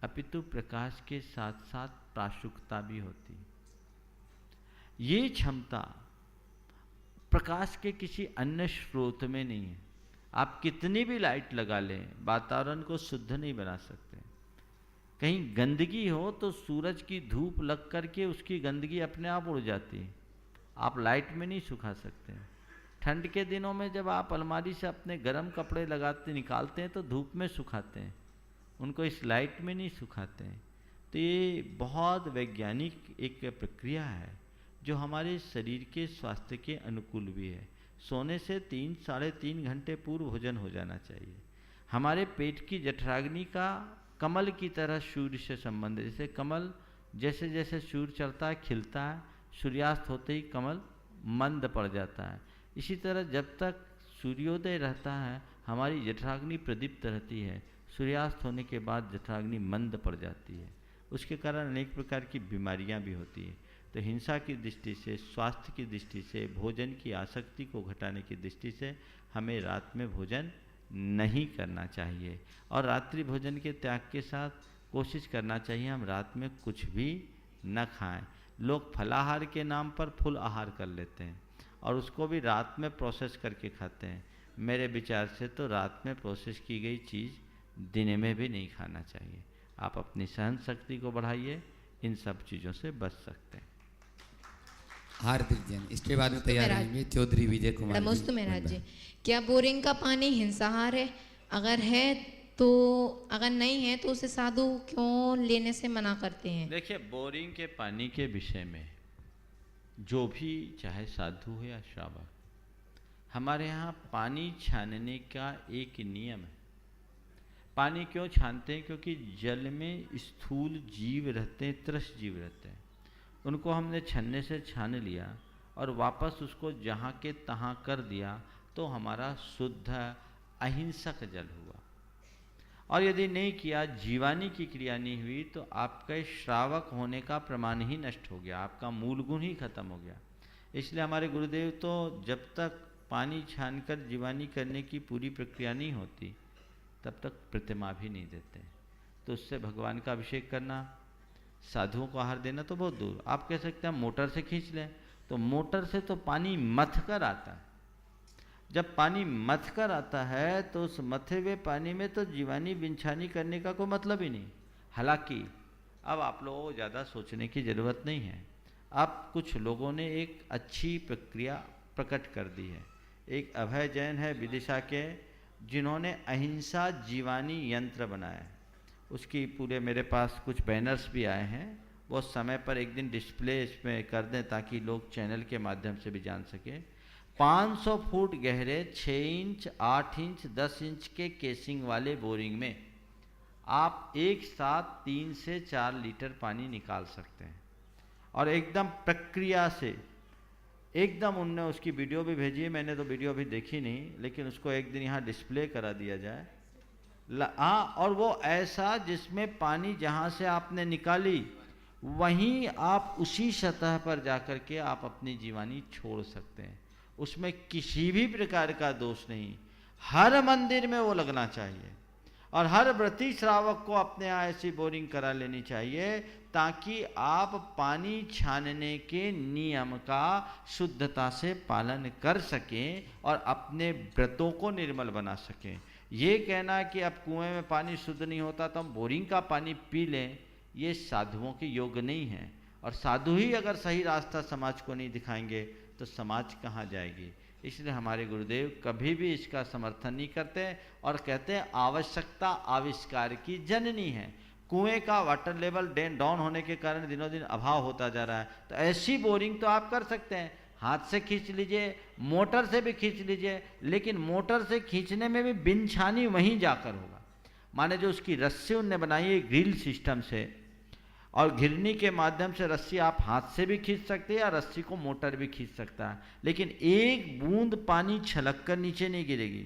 अपितु प्रकाश के साथ साथ प्राशुकता भी होती है। ये क्षमता प्रकाश के किसी अन्य स्रोत में नहीं है। आप कितनी भी लाइट लगा लें, वातावरण को शुद्ध नहीं बना सकते। कहीं गंदगी हो तो सूरज की धूप लग करके उसकी गंदगी अपने आप उड़ जाती है, आप लाइट में नहीं सुखा सकते। ठंड के दिनों में जब आप अलमारी से अपने गर्म कपड़े लगाते निकालते हैं तो धूप में सुखाते हैं, उनको इस लाइट में नहीं सुखाते हैं। तो ये बहुत वैज्ञानिक एक प्रक्रिया है जो हमारे शरीर के स्वास्थ्य के अनुकूल भी है। सोने से 3-3.5 घंटे पूर्व भोजन हो जाना चाहिए। हमारे पेट की जठराग्नि का कमल की तरह सूर्य से संबंध है। जैसे कमल जैसे जैसे सूर्य चढ़ता है खिलता है, सूर्यास्त होते ही कमल मंद पड़ जाता है। इसी तरह जब तक सूर्योदय रहता है हमारी जठराग्नि प्रदीप्त रहती है, सूर्यास्त होने के बाद जठराग्नि मंद पड़ जाती है। उसके कारण अनेक प्रकार की बीमारियां भी होती हैं। तो हिंसा की दृष्टि से, स्वास्थ्य की दृष्टि से, भोजन की आसक्ति को घटाने की दृष्टि से हमें रात में भोजन नहीं करना चाहिए। और रात्रि भोजन के त्याग के साथ कोशिश करना चाहिए हम रात में कुछ भी न खाएं। लोग फलाहार के नाम पर फुल आहार कर लेते हैं और उसको भी रात में प्रोसेस करके खाते हैं। मेरे विचार से तो रात में प्रोसेस की गई चीज़ दिन में भी नहीं खाना चाहिए। आप अपनी सहन शक्ति को बढ़ाइए, इन सब चीज़ों से बच सकते हैं। हार्दिक जैन। इसके बाद में तैयार महाराज। रहेंगे चौधरी विजय कुमार जी, नमस्ते महाराज जी, बंदा। क्या बोरिंग का पानी हिंसाहार है? अगर है तो, अगर नहीं है तो उसे साधु क्यों लेने से मना करते हैं? देखिए, बोरिंग के पानी के विषय में जो भी चाहे साधु हो या श्रावक, हमारे यहाँ पानी छानने का एक नियम है। पानी क्यों छानते हैं? क्योंकि जल में स्थूल जीव रहते हैं, त्रस जीव रहते हैं। उनको हमने छन्ने से छान लिया और वापस उसको जहाँ के तहाँ कर दिया तो हमारा शुद्ध अहिंसक जल हुआ। और यदि नहीं किया, जीवानी की क्रिया नहीं हुई, तो आपका श्रावक होने का प्रमाण ही नष्ट हो गया, आपका मूल गुण ही खत्म हो गया। इसलिए हमारे गुरुदेव तो जब तक पानी छानकर जीवानी करने की पूरी प्रक्रिया नहीं होती तब तक प्रतिमा भी नहीं देते। तो उससे भगवान का अभिषेक करना, साधुओं को आहार देना तो बहुत दूर। आप कह सकते हैं मोटर से खींच लें, तो मोटर से तो पानी मथ कर आता है। जब पानी मथ कर आता है तो उस मथे हुए पानी में तो जीवानी बिंछानी करने का कोई मतलब ही नहीं। हालांकि अब आप लोगों को ज़्यादा सोचने की ज़रूरत नहीं है। अब कुछ लोगों ने एक अच्छी प्रक्रिया प्रकट कर दी है। एक अभय जैन है विदिशा के, जिन्होंने अहिंसा जीवानी यंत्र बनाया है। उसकी पूरे मेरे पास कुछ बैनर्स भी आए हैं, वो समय पर एक दिन डिस्प्ले इसमें कर दें ताकि लोग चैनल के माध्यम से भी जान सकें। 500 फुट गहरे 6 इंच 8 इंच 10 इंच के केसिंग वाले बोरिंग में आप एक साथ 3 से 4 लीटर पानी निकाल सकते हैं। और एकदम प्रक्रिया से, एकदम उनने उसकी वीडियो भी भेजी है, मैंने तो वीडियो अभी देखी नहीं, लेकिन उसको एक दिन यहाँ डिस्प्ले करा दिया जाए। हाँ, और वो ऐसा जिसमें पानी जहाँ से आपने निकाली वहीं आप उसी सतह पर जाकर के आप अपनी जीवानी छोड़ सकते हैं। उसमें किसी भी प्रकार का दोष नहीं। हर मंदिर में वो लगना चाहिए और हर व्रती श्रावक को अपने यहाँ ऐसी बोरिंग करा लेनी चाहिए ताकि आप पानी छानने के नियम का शुद्धता से पालन कर सकें और अपने व्रतों को निर्मल बना सकें। ये कहना कि अब कुएं में पानी शुद्ध नहीं होता तो हम बोरिंग का पानी पी लें, ये साधुओं के योग्य नहीं है। और साधु ही अगर सही रास्ता समाज को नहीं दिखाएंगे तो समाज कहाँ जाएगी। इसलिए हमारे गुरुदेव कभी भी इसका समर्थन नहीं करते और कहते हैं आवश्यकता आविष्कार की जननी है। कुएं का वाटर लेवल डाउन होने के कारण दिनों दिन अभाव होता जा रहा है, तो ऐसी बोरिंग तो आप कर सकते हैं, हाथ से खींच लीजिए, मोटर से भी खींच लीजिए, लेकिन मोटर से खींचने में भी बिन छानी वहीं जाकर होगा। माने जो उसकी रस्सी उनने बनाई है ग्रिल सिस्टम से, और घिरनी के माध्यम से रस्सी आप हाथ से भी खींच सकते हैं या रस्सी को मोटर भी खींच सकता है, लेकिन एक बूंद पानी छलक कर नीचे नहीं गिरेगी।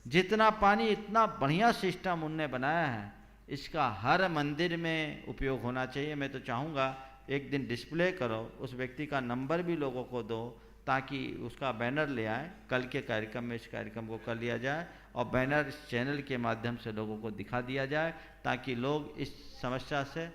जितना पानी, इतना बढ़िया सिस्टम उनने बनाया है, इसका हर मंदिर में उपयोग होना चाहिए। मैं तो चाहूँगा एक दिन डिस्प्ले करो, उस व्यक्ति का नंबर भी लोगों को दो ताकि उसका बैनर ले आए। कल के कार्यक्रम में इस कार्यक्रम को कर लिया जाए और बैनर इस चैनल के माध्यम से लोगों को दिखा दिया जाए ताकि लोग इस समस्या से,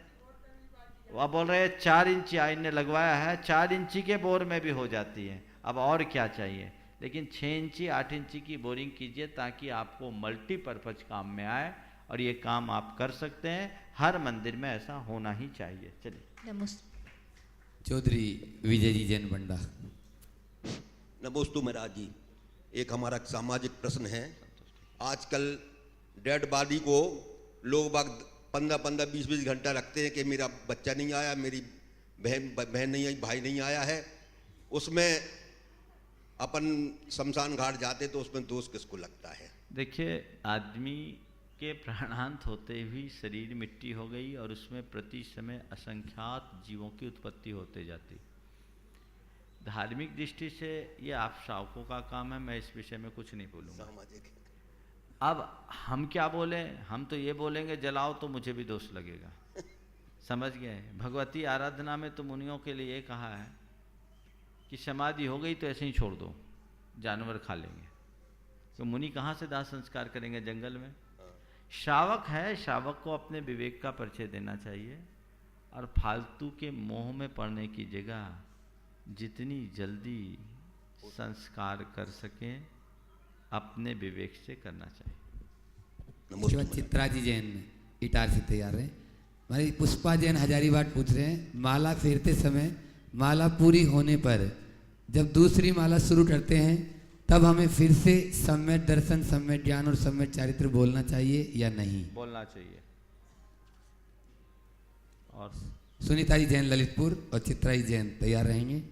वह बोल रहे हैं 4 इंची आइन ने लगवाया है, 4 इंची के बोर में भी हो जाती है, अब और क्या चाहिए। लेकिन 6 इंची 8 इंची की बोरिंग कीजिए ताकि आपको मल्टीपर्पज काम में आए, और ये काम आप कर सकते हैं। हर मंदिर में ऐसा होना ही चाहिए। चलिए। नमस्ते। चौधरी विजय जी जैन बंडा। नमोस्तु महाराज जी, एक हमारा सामाजिक प्रश्न है। आजकल डेड बॉडी को लोग बाग 15-15, 20-20 घंटा रखते हैं कि मेरा बच्चा नहीं आया, मेरी बहन नहीं आई, भाई नहीं आया है। उसमें अपन शमशान घाट जाते तो उसमें दोष किसको लगता है? देखिए, आदमी के प्राणांत होते ही शरीर मिट्टी हो गई और उसमें प्रति समय असंख्यात जीवों की उत्पत्ति होते जाती। धार्मिक दृष्टि से ये आप श्रावकों का काम है, मैं इस विषय में कुछ नहीं बोलूँगा। सामाजिक। अब हम क्या बोलें? हम तो ये बोलेंगे जलाओ तो मुझे भी दोष लगेगा। समझ गए? भगवती आराधना में तो मुनियों के लिए ये कहा है कि समाधि हो गई तो ऐसे ही छोड़ दो, जानवर खा लेंगे। तो मुनि कहाँ से दाह संस्कार करेंगे? जंगल में। श्रावक है, श्रावक को अपने विवेक का परिचय देना चाहिए और फालतू के मोह में पड़ने की जगह जितनी जल्दी संस्कार कर सकें अपने विवेक से करना चाहिए। उसके बाद चित्रा जी जैन इटार से तैयार है। हमारी पुष्पा जैन हजारीबाग पूछ रहे हैं, माला फेरते समय माला पूरी होने पर जब दूसरी माला शुरू करते हैं तब हमें फिर से सम्यक दर्शन, सम्यक ज्ञान और सम्यक चारित्र बोलना चाहिए या नहीं? बोलना चाहिए। और सुनीता जी जैन ललितपुर और चित्रा जी जैन तैयार रहेंगे।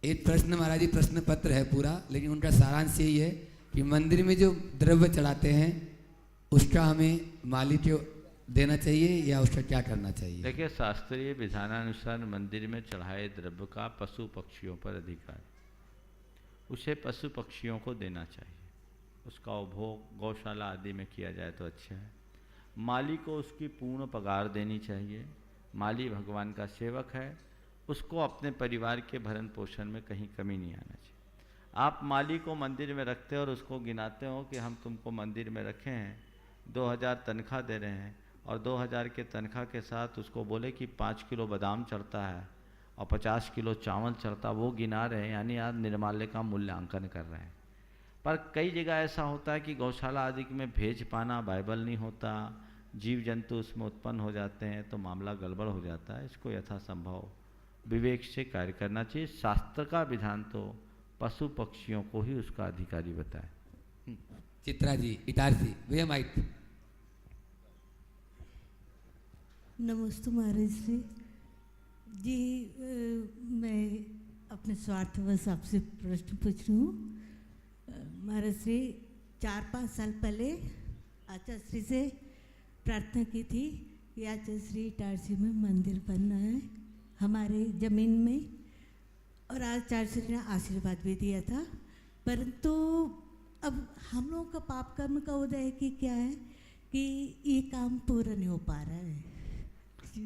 एक प्रश्न महाराज जी, प्रश्न पत्र है पूरा, लेकिन उनका सारांश यही है कि मंदिर में जो द्रव्य चढ़ाते हैं उसका हमें माली को देना चाहिए या उसका क्या करना चाहिए? देखिए, शास्त्रीय विधानानुसार मंदिर में चढ़ाए द्रव्य का पशु पक्षियों पर अधिकार, उसे पशु पक्षियों को देना चाहिए। उसका उपभोग गौशाला आदि में किया जाए तो अच्छा है। माली को उसकी पूर्ण पगार देनी चाहिए। माली भगवान का सेवक है, उसको अपने परिवार के भरण पोषण में कहीं कमी नहीं आना चाहिए। आप माली को मंदिर में रखते हो और उसको गिनाते हो कि हम तुमको मंदिर में रखे हैं, 2000 तनख्वाह दे रहे हैं, और 2000 के तनख्वाह के साथ उसको बोले कि 5 किलो बादाम चढ़ता है और 50 किलो चावल चढ़ता, वो गिना रहे हैं, यानी आप निर्माल्य का मूल्यांकन कर रहे हैं। पर कई जगह ऐसा होता है कि गौशाला आदि में भेज पाना बाइबल नहीं होता, जीव जंतु उसमें उत्पन्न हो जाते हैं, तो मामला गड़बड़ हो जाता है। इसको यथासंभव विवेक से कार्य करना चाहिए। शास्त्र का विधान तो पशु पक्षियों को ही उसका अधिकारी बताए। चित्रा जी इटारसी, भैया माइक। नमस्ते महाराज जी, मैं अपने स्वार्थवश आपसे प्रश्न पूछ रही हूँ। महाराज श्री 4-5 साल पहले आचार्य श्री से प्रार्थना की थी कि आचार्य श्री इटारसी में मंदिर बनना है हमारे ज़मीन में, और आचार्य श्री ने आशीर्वाद भी दिया था। परंतु अब हम लोगों का पाप कर्म का उदय है कि क्या है कि ये काम पूरा नहीं हो पा रहा है।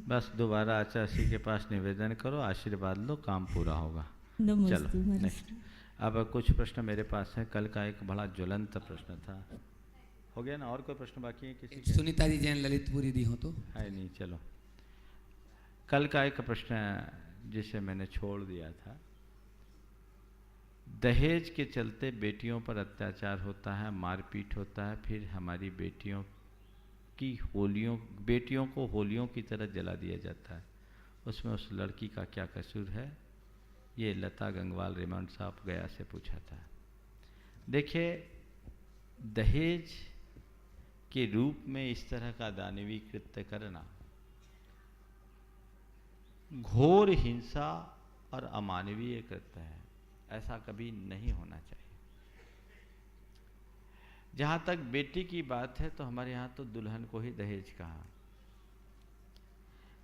बस दोबारा आचार्य श्री के पास निवेदन करो, आशीर्वाद लो, काम पूरा होगा। चलो नेक्स्ट। अब कुछ प्रश्न मेरे पास है। कल का एक बड़ा ज्वलंत प्रश्न था, हो गया ना? और कोई प्रश्न बाकी है किसी के? सुनीता जी जैन ललितपुर यदि हो तो है नहीं। चलो, कल का एक प्रश्न जिसे मैंने छोड़ दिया था, दहेज के चलते बेटियों पर अत्याचार होता है, मारपीट होता है, फिर हमारी बेटियों को होलियों की तरह जला दिया जाता है, उसमें उस लड़की का क्या कसूर है? ये लता गंगवाल रेमंड साहब गया से पूछा था। देखिए, दहेज के रूप में इस तरह का दानवीय कृत्य करना घोर हिंसा और अमानवीय कृत्य है। ऐसा कभी नहीं होना चाहिए। जहाँ तक बेटी की बात है तो हमारे यहाँ तो दुल्हन को ही दहेज कहा।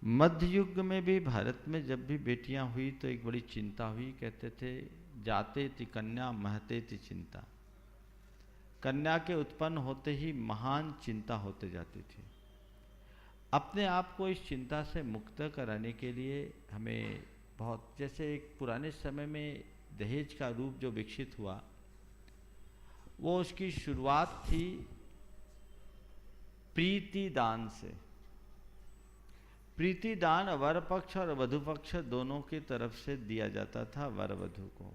मध्य युग में भी भारत में जब भी बेटियां हुई तो एक बड़ी चिंता हुई। कहते थे जाते ति कन्या महते ति चिंता। कन्या के उत्पन्न होते ही महान चिंता होते जाती थी। अपने आप को इस चिंता से मुक्त कराने के लिए हमें बहुत, जैसे एक पुराने समय में दहेज का रूप जो विकसित हुआ, वो उसकी शुरुआत थी प्रीति दान से। प्रीति दान वर पक्ष और वधु पक्ष दोनों की तरफ से दिया जाता था वर वधु को।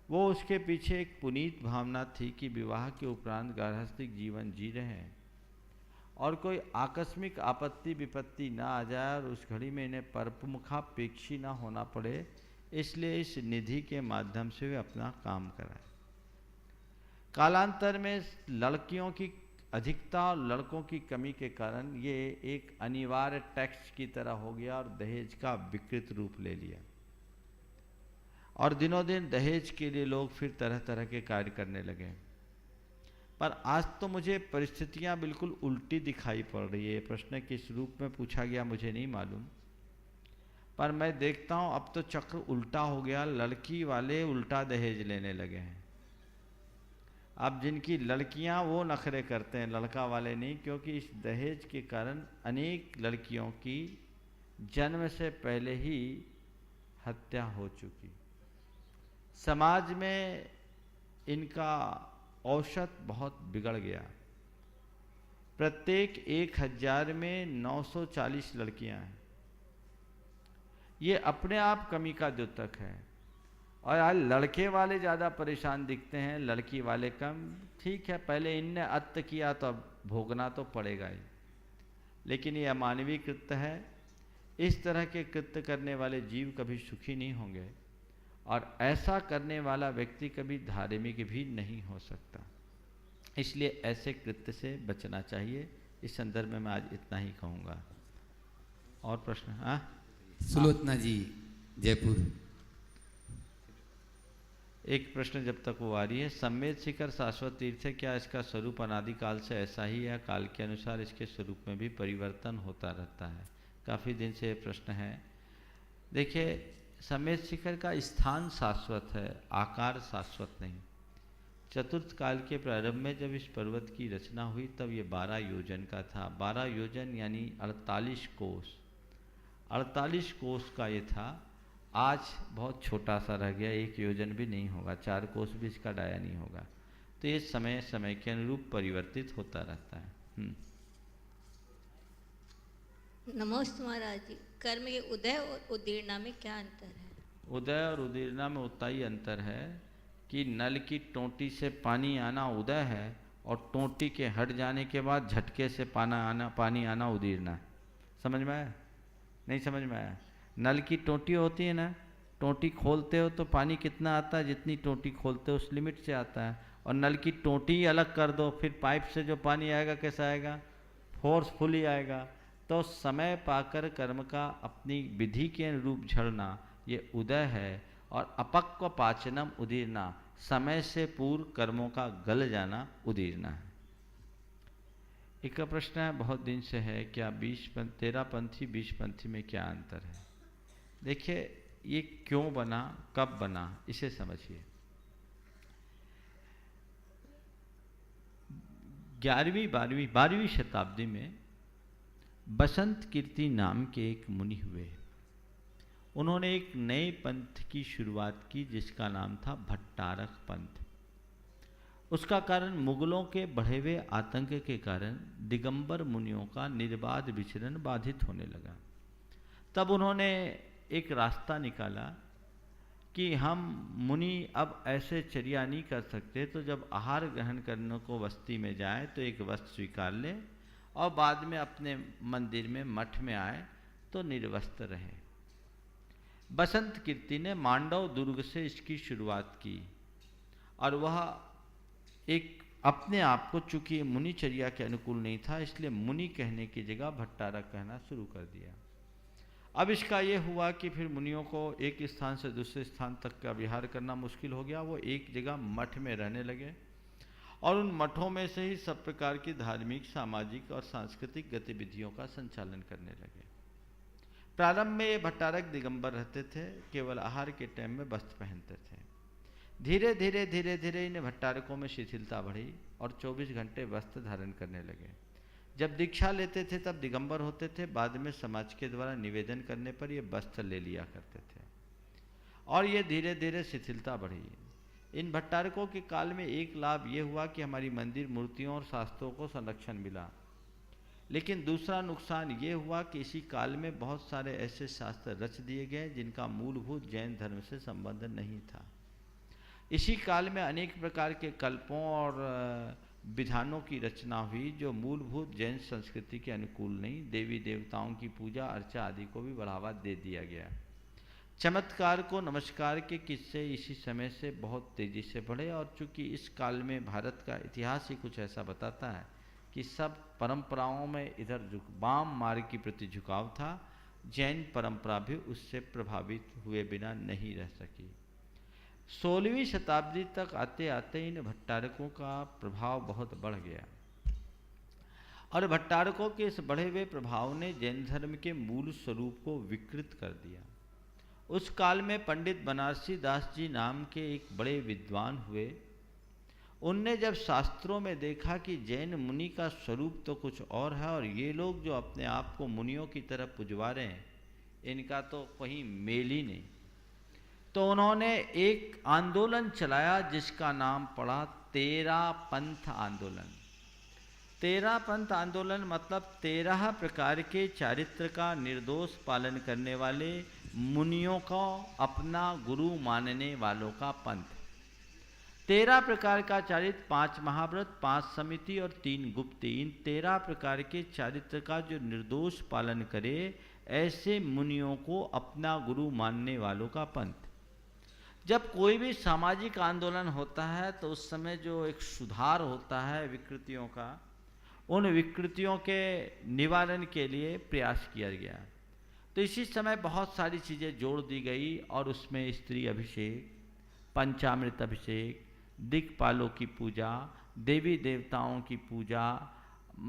वो उसके पीछे एक पुनीत भावना थी कि विवाह के उपरांत गार्हस्थ्यिक जीवन जी रहे हैं और कोई आकस्मिक आपत्ति विपत्ति ना आ जाए और उस घड़ी में इन्हें परमुखापेक्षी ना होना पड़े, इसलिए इस निधि के माध्यम से वे अपना काम कराए। कालांतर में लड़कियों की अधिकता और लड़कों की कमी के कारण ये एक अनिवार्य टैक्स की तरह हो गया और दहेज का विकृत रूप ले लिया। और दिनों दिन दहेज के लिए लोग फिर तरह तरह के कार्य करने लगे। पर आज तो मुझे परिस्थितियां बिल्कुल उल्टी दिखाई पड़ रही है। प्रश्न किस रूप में पूछा गया मुझे नहीं मालूम, पर मैं देखता हूं अब तो चक्र उल्टा हो गया। लड़की वाले उल्टा दहेज लेने लगे हैं। अब जिनकी लड़कियां वो नखरे करते हैं, लड़का वाले नहीं, क्योंकि इस दहेज के कारण अनेक लड़कियों की जन्म से पहले ही हत्या हो चुकी। समाज में इनका औसत बहुत बिगड़ गया। प्रत्येक 1000 में 940 लड़कियां हैं। ये अपने आप कमी का द्योतक है। और आज लड़के वाले ज़्यादा परेशान दिखते हैं, लड़की वाले कम। ठीक है, पहले इनने अत्य किया तो अब भोगना तो पड़ेगा ही, लेकिन ये अमानवीय कृत्य है। इस तरह के कृत्य करने वाले जीव कभी सुखी नहीं होंगे, और ऐसा करने वाला व्यक्ति कभी धार्मिक भी नहीं हो सकता। इसलिए ऐसे कृत्य से बचना चाहिए। इस संदर्भ में मैं आज इतना ही कहूँगा। और प्रश्न? हाँ, सुलोचना जी, जयपुर। एक प्रश्न जब तक वो आ रही है। सम्मेद शिखर शाश्वत तीर्थ है, क्या इसका स्वरूप अनादिकाल से ऐसा ही है, काल के अनुसार इसके स्वरूप में भी परिवर्तन होता रहता है? काफ़ी दिन से ये प्रश्न है। देखिए, सम्मेद शिखर का स्थान शाश्वत है, आकार शाश्वत नहीं। चतुर्थ काल के प्रारंभ में जब इस पर्वत की रचना हुई तब ये 12 योजन का था। 12 योजन यानी 48 कोस, 48 कोस का ये था। आज बहुत छोटा सा रह गया, 1 योजन भी नहीं होगा, 4 कोस भी इसका डाया नहीं होगा। तो ये समय समय के अनुरूप परिवर्तित होता रहता है। नमस्ते महाराज जी, कर्म के उदय और उदीर्णा में क्या अंतर है? उदय और उदीर्णा में उतना ही अंतर है कि नल की टोंटी से पानी आना उदय है, और टोंटी के हट जाने के बाद झटके से पानी आना उदीर्णा है। समझ में आया? नहीं समझ में आया? नल की टोंटी होती है ना, टोंटी खोलते हो तो पानी कितना आता है, जितनी टोंटी खोलते हो उस लिमिट से आता है। और नल की टोंटी अलग कर दो, फिर पाइप से जो पानी आएगा कैसा आएगा? फोर्सफुली आएगा। तो समय पाकर कर्म का अपनी विधि के अनुरूप झड़ना ये उदय है, और अपक्व पाचनम उदीर्णा, समय से पूर्व कर्मों का गल जाना उदीर्णा है। एक प्रश्न है बहुत दिन से है, क्या 13 पंथी 20 पंथी में क्या अंतर है? देखिए, ये क्यों बना, कब बना, इसे समझिए। 11वीं 12वीं शताब्दी में बसंत कीर्ति नाम के एक मुनि हुए। उन्होंने एक नए पंथ की शुरुआत की जिसका नाम था भट्टारक पंथ। उसका कारण मुगलों के बढ़े हुए आतंक के कारण दिगंबर मुनियों का निर्बाध विचरण बाधित होने लगा। तब उन्होंने एक रास्ता निकाला कि हम मुनि अब ऐसे चर्या नहीं कर सकते, तो जब आहार ग्रहण करने को बस्ती में जाए तो एक वस्त्र स्वीकार ले, और बाद में अपने मंदिर में मठ में आए तो निर्वस्त्र रहे। बसंत कीर्ति ने मांडव दुर्ग से इसकी शुरुआत की, और वह एक अपने आप को, चूंकि मुनिचर्या के अनुकूल नहीं था, इसलिए मुनि कहने की जगह भट्टारक कहना शुरू कर दिया। अब इसका ये हुआ कि फिर मुनियों को एक स्थान से दूसरे स्थान तक का विहार करना मुश्किल हो गया। वो एक जगह मठ में रहने लगे, और उन मठों में से ही सब प्रकार की धार्मिक, सामाजिक और सांस्कृतिक गतिविधियों का संचालन करने लगे। प्रारंभ में ये भट्टारक दिगंबर रहते थे, केवल आहार के टाइम में वस्त्र पहनते थे। धीरे धीरे इन भट्टारकों में शिथिलता बढ़ी और 24 घंटे वस्त्र धारण करने लगे। जब दीक्षा लेते थे तब दिगंबर होते थे, बाद में समाज के द्वारा निवेदन करने पर ये वस्त्र ले लिया करते थे, और ये धीरे धीरे शिथिलता बढ़ी। इन भट्टारकों के काल में एक लाभ ये हुआ कि हमारी मंदिर मूर्तियों और शास्त्रों को संरक्षण मिला, लेकिन दूसरा नुकसान ये हुआ कि इसी काल में बहुत सारे ऐसे शास्त्र रच दिए गए जिनका मूलभूत जैन धर्म से संबंध नहीं था। इसी काल में अनेक प्रकार के कल्पों और विधानों की रचना हुई जो मूलभूत जैन संस्कृति के अनुकूल नहीं। देवी देवताओं की पूजा अर्चा आदि को भी बढ़ावा दे दिया गया। चमत्कार को नमस्कार के किस्से इसी समय से बहुत तेजी से बढ़े, और चूंकि इस काल में भारत का इतिहास ही कुछ ऐसा बताता है कि सब परंपराओं में इधर वाम मार्ग की प्रति झुकाव था, जैन परंपरा भी उससे प्रभावित हुए बिना नहीं रह सकी। 16वीं शताब्दी तक आते आते इन भट्टारकों का प्रभाव बहुत बढ़ गया, और भट्टारकों के इस बढ़े हुए प्रभाव ने जैन धर्म के मूल स्वरूप को विकृत कर दिया। उस काल में पंडित बनारसी दास जी नाम के एक बड़े विद्वान हुए। उनने जब शास्त्रों में देखा कि जैन मुनि का स्वरूप तो कुछ और है, और ये लोग जो अपने आप को मुनियों की तरफ पुजवा रहे हैं, इनका तो कहीं मेल ही नहीं, तो उन्होंने एक आंदोलन चलाया जिसका नाम पड़ा 13 पंथ आंदोलन। 13 पंथ आंदोलन मतलब 13 प्रकार के चारित्र का निर्दोष पालन करने वाले मुनियों को अपना गुरु मानने वालों का पंथ। 13 प्रकार का चारित्र, 5 महाव्रत, 5 समिति और 3 गुप्ती। इन 13 प्रकार के चारित्र का जो निर्दोष पालन करे ऐसे मुनियों को अपना गुरु मानने वालों का पंथ। जब कोई भी सामाजिक आंदोलन होता है तो उस समय जो एक सुधार होता है विकृतियों का, उन विकृतियों के निवारण के लिए प्रयास किया गया। तो इसी समय बहुत सारी चीज़ें जोड़ दी गई और उसमें स्त्री अभिषेक, पंचामृत अभिषेक, दिक्पालों की पूजा, देवी देवताओं की पूजा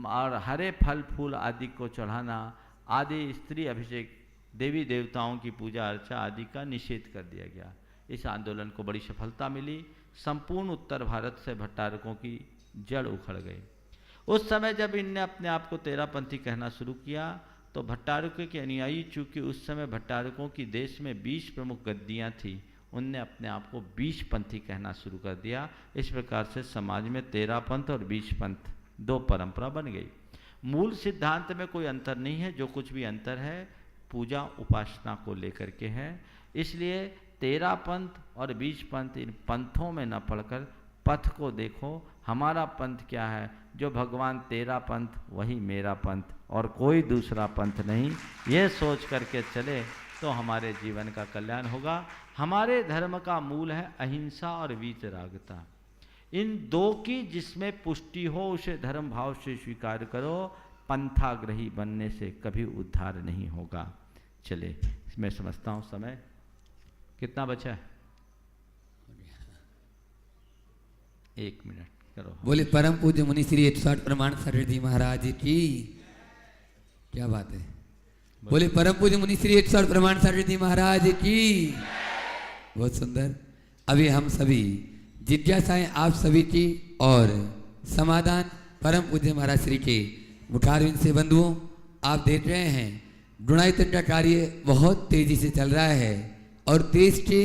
और हरे फल फूल आदि को चढ़ाना आदि, स्त्री अभिषेक, देवी देवताओं की पूजा अर्चा आदि का निषेध कर दिया गया। इस आंदोलन को बड़ी सफलता मिली। संपूर्ण उत्तर भारत से भट्टारकों की जड़ उखड़ गई। उस समय जब इनने अपने आप को तेरापंथी कहना शुरू किया तो भट्टारकों के अनुयायी, चूँकि उस समय भट्टारकों की देश में 20 प्रमुख गद्दियाँ थी, उनने अपने आप को 20 पंथी कहना शुरू कर दिया। इस प्रकार से समाज में 13 पंथ और 20 पंथ दो परंपरा बन गई। मूल सिद्धांत में कोई अंतर नहीं है, जो कुछ भी अंतर है पूजा उपासना को लेकर के है। इसलिए 13 पंथ और 20 पंथ, इन पंथों में न पढ़कर पथ को देखो, हमारा पंथ क्या है। जो भगवान तेरा पंथ वही मेरा पंथ और कोई दूसरा पंथ नहीं, ये सोच करके चले तो हमारे जीवन का कल्याण होगा। हमारे धर्म का मूल है अहिंसा और वीतरागता। इन दो की जिसमें पुष्टि हो उसे धर्म भाव से स्वीकार करो। पंथाग्रही बनने से कभी उद्धार नहीं होगा। चले, मैं समझता हूँ समय कितना बचा है, 1 मिनट करो। बोले परम पूज्य मुनि श्री 108 प्रमाण सर जी महाराज की क्या बात है। बोले परम पूज्य मुनि श्री 108 प्रमाण सर जी महाराज की। बहुत सुंदर। अभी हम सभी जिज्ञासाएं आप सभी की और समाधान परम पूज्य महाराज श्री के मुखारविंद से बंधुओं आप देख रहे हैं। गुणायतन का कार्य बहुत तेजी से चल रहा है और देश के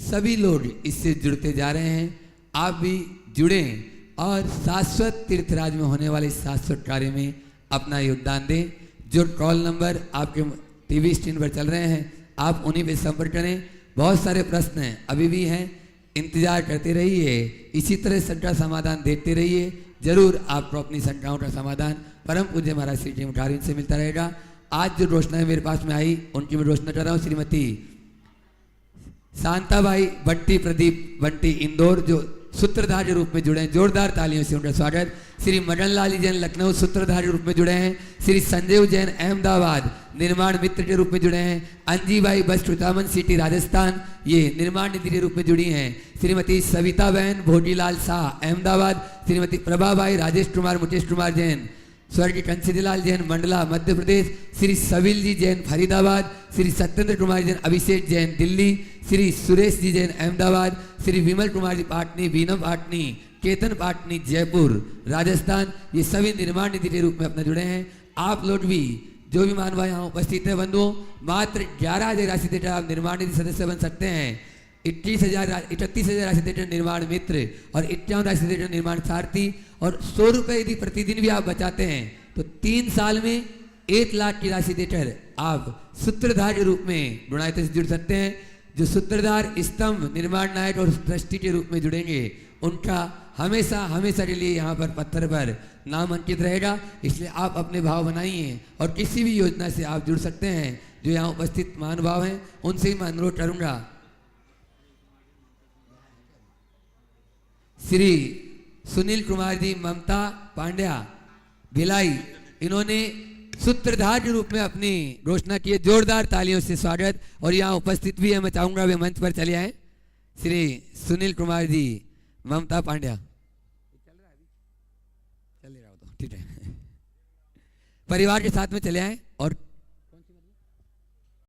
सभी लोग इससे जुड़ते जा रहे हैं। आप भी जुड़ें और शाश्वत तीर्थराज में होने वाले शाश्वत कार्य में अपना योगदान दें। जो कॉल नंबर आपके टीवी स्क्रीन पर चल रहे हैं आप उन्हीं पे संपर्क करें। बहुत सारे प्रश्न हैं, अभी भी हैं, इंतजार करते रहिए। इसी तरह शंका समाधान देखते रहिए, जरूर आपको अपनी शंकाओं का समाधान परम पूज्य महाराज श्री जी मुखारविंद से मिलता रहेगा। आज जो रोशनाएं मेरे पास में आई उनकी मैं रोशना कर रहा हूँ। श्रीमती शांताबाई बंटी प्रदीप बंटी इंदौर जो सूत्रधार के रूप में जुड़े हैं, जोरदार तालियों से उनका स्वागत। श्री मदन लाल जैन लखनऊ सूत्रधार के रूप में जुड़े हैं। श्री संजीव जैन अहमदाबाद निर्माण मित्र के रूप में जुड़े हैं। अंजीबाई बस चुतामन सिटी राजस्थान ये निर्माण निधि के रूप में जुड़ी हैं। श्रीमती सविता बहन भोजीलाल शाह अहमदाबाद। श्रीमती प्रभाबाई राजेश कुमार मुकेश कुमार जैन स्वर्गीय कंसीलाल जैन मंडला मध्य प्रदेश। श्री सविल जी जैन फरीदाबाद। श्री सत्येंद्र कुमार जैन अभिषेक जैन दिल्ली। श्री सुरेश जी जैन अहमदाबाद। श्री विमल कुमार जी पाटनी बीनम पाटनी केतन पाटनी जयपुर राजस्थान ये सभी निर्माण निधि के रूप में अपना जुड़े हैं। आप लोग भी जो भी मानव यहाँ उपस्थित है बंधुओं, मात्र 11,000 राशि देकर आप निर्माण निधि सदस्य बन सकते हैं। 31,000 राशि देकर निर्माण मित्र और 51 राशि देकर निर्माण सारथी और 100 रुपये यदि प्रतिदिन भी आप बचाते हैं तो 3 साल में 1 लाख की राशि देकर आप सूत्रधार के रूप में गुणायतन से जुड़ सकते हैं। जो सूत्रधार स्तंभ निर्माण नायक और ट्रस्टी के रूप में जुड़ेंगे उनका हमेशा हमेशा के लिए यहाँ पर पत्थर पर नाम अंकित रहेगा। इसलिए आप अपने भाव बनाइए और किसी भी योजना से आप जुड़ सकते हैं। जो यहाँ उपस्थित महानुभाव हैं उनसे ही मैं अनुरोध करूँगा। श्री सुनील कुमार जी ममता पांड्या भिलाई इन्होंने सूत्रधार के रूप में अपनी घोषणा की है। जोरदार तालियों से स्वागत। और यहाँ उपस्थित भी है, मैं चाहूंगा वे मंच पर चले आए। श्री सुनील कुमार जी ममता पांड्या चल रहा हो तो ठीक है, परिवार के साथ में चले आए और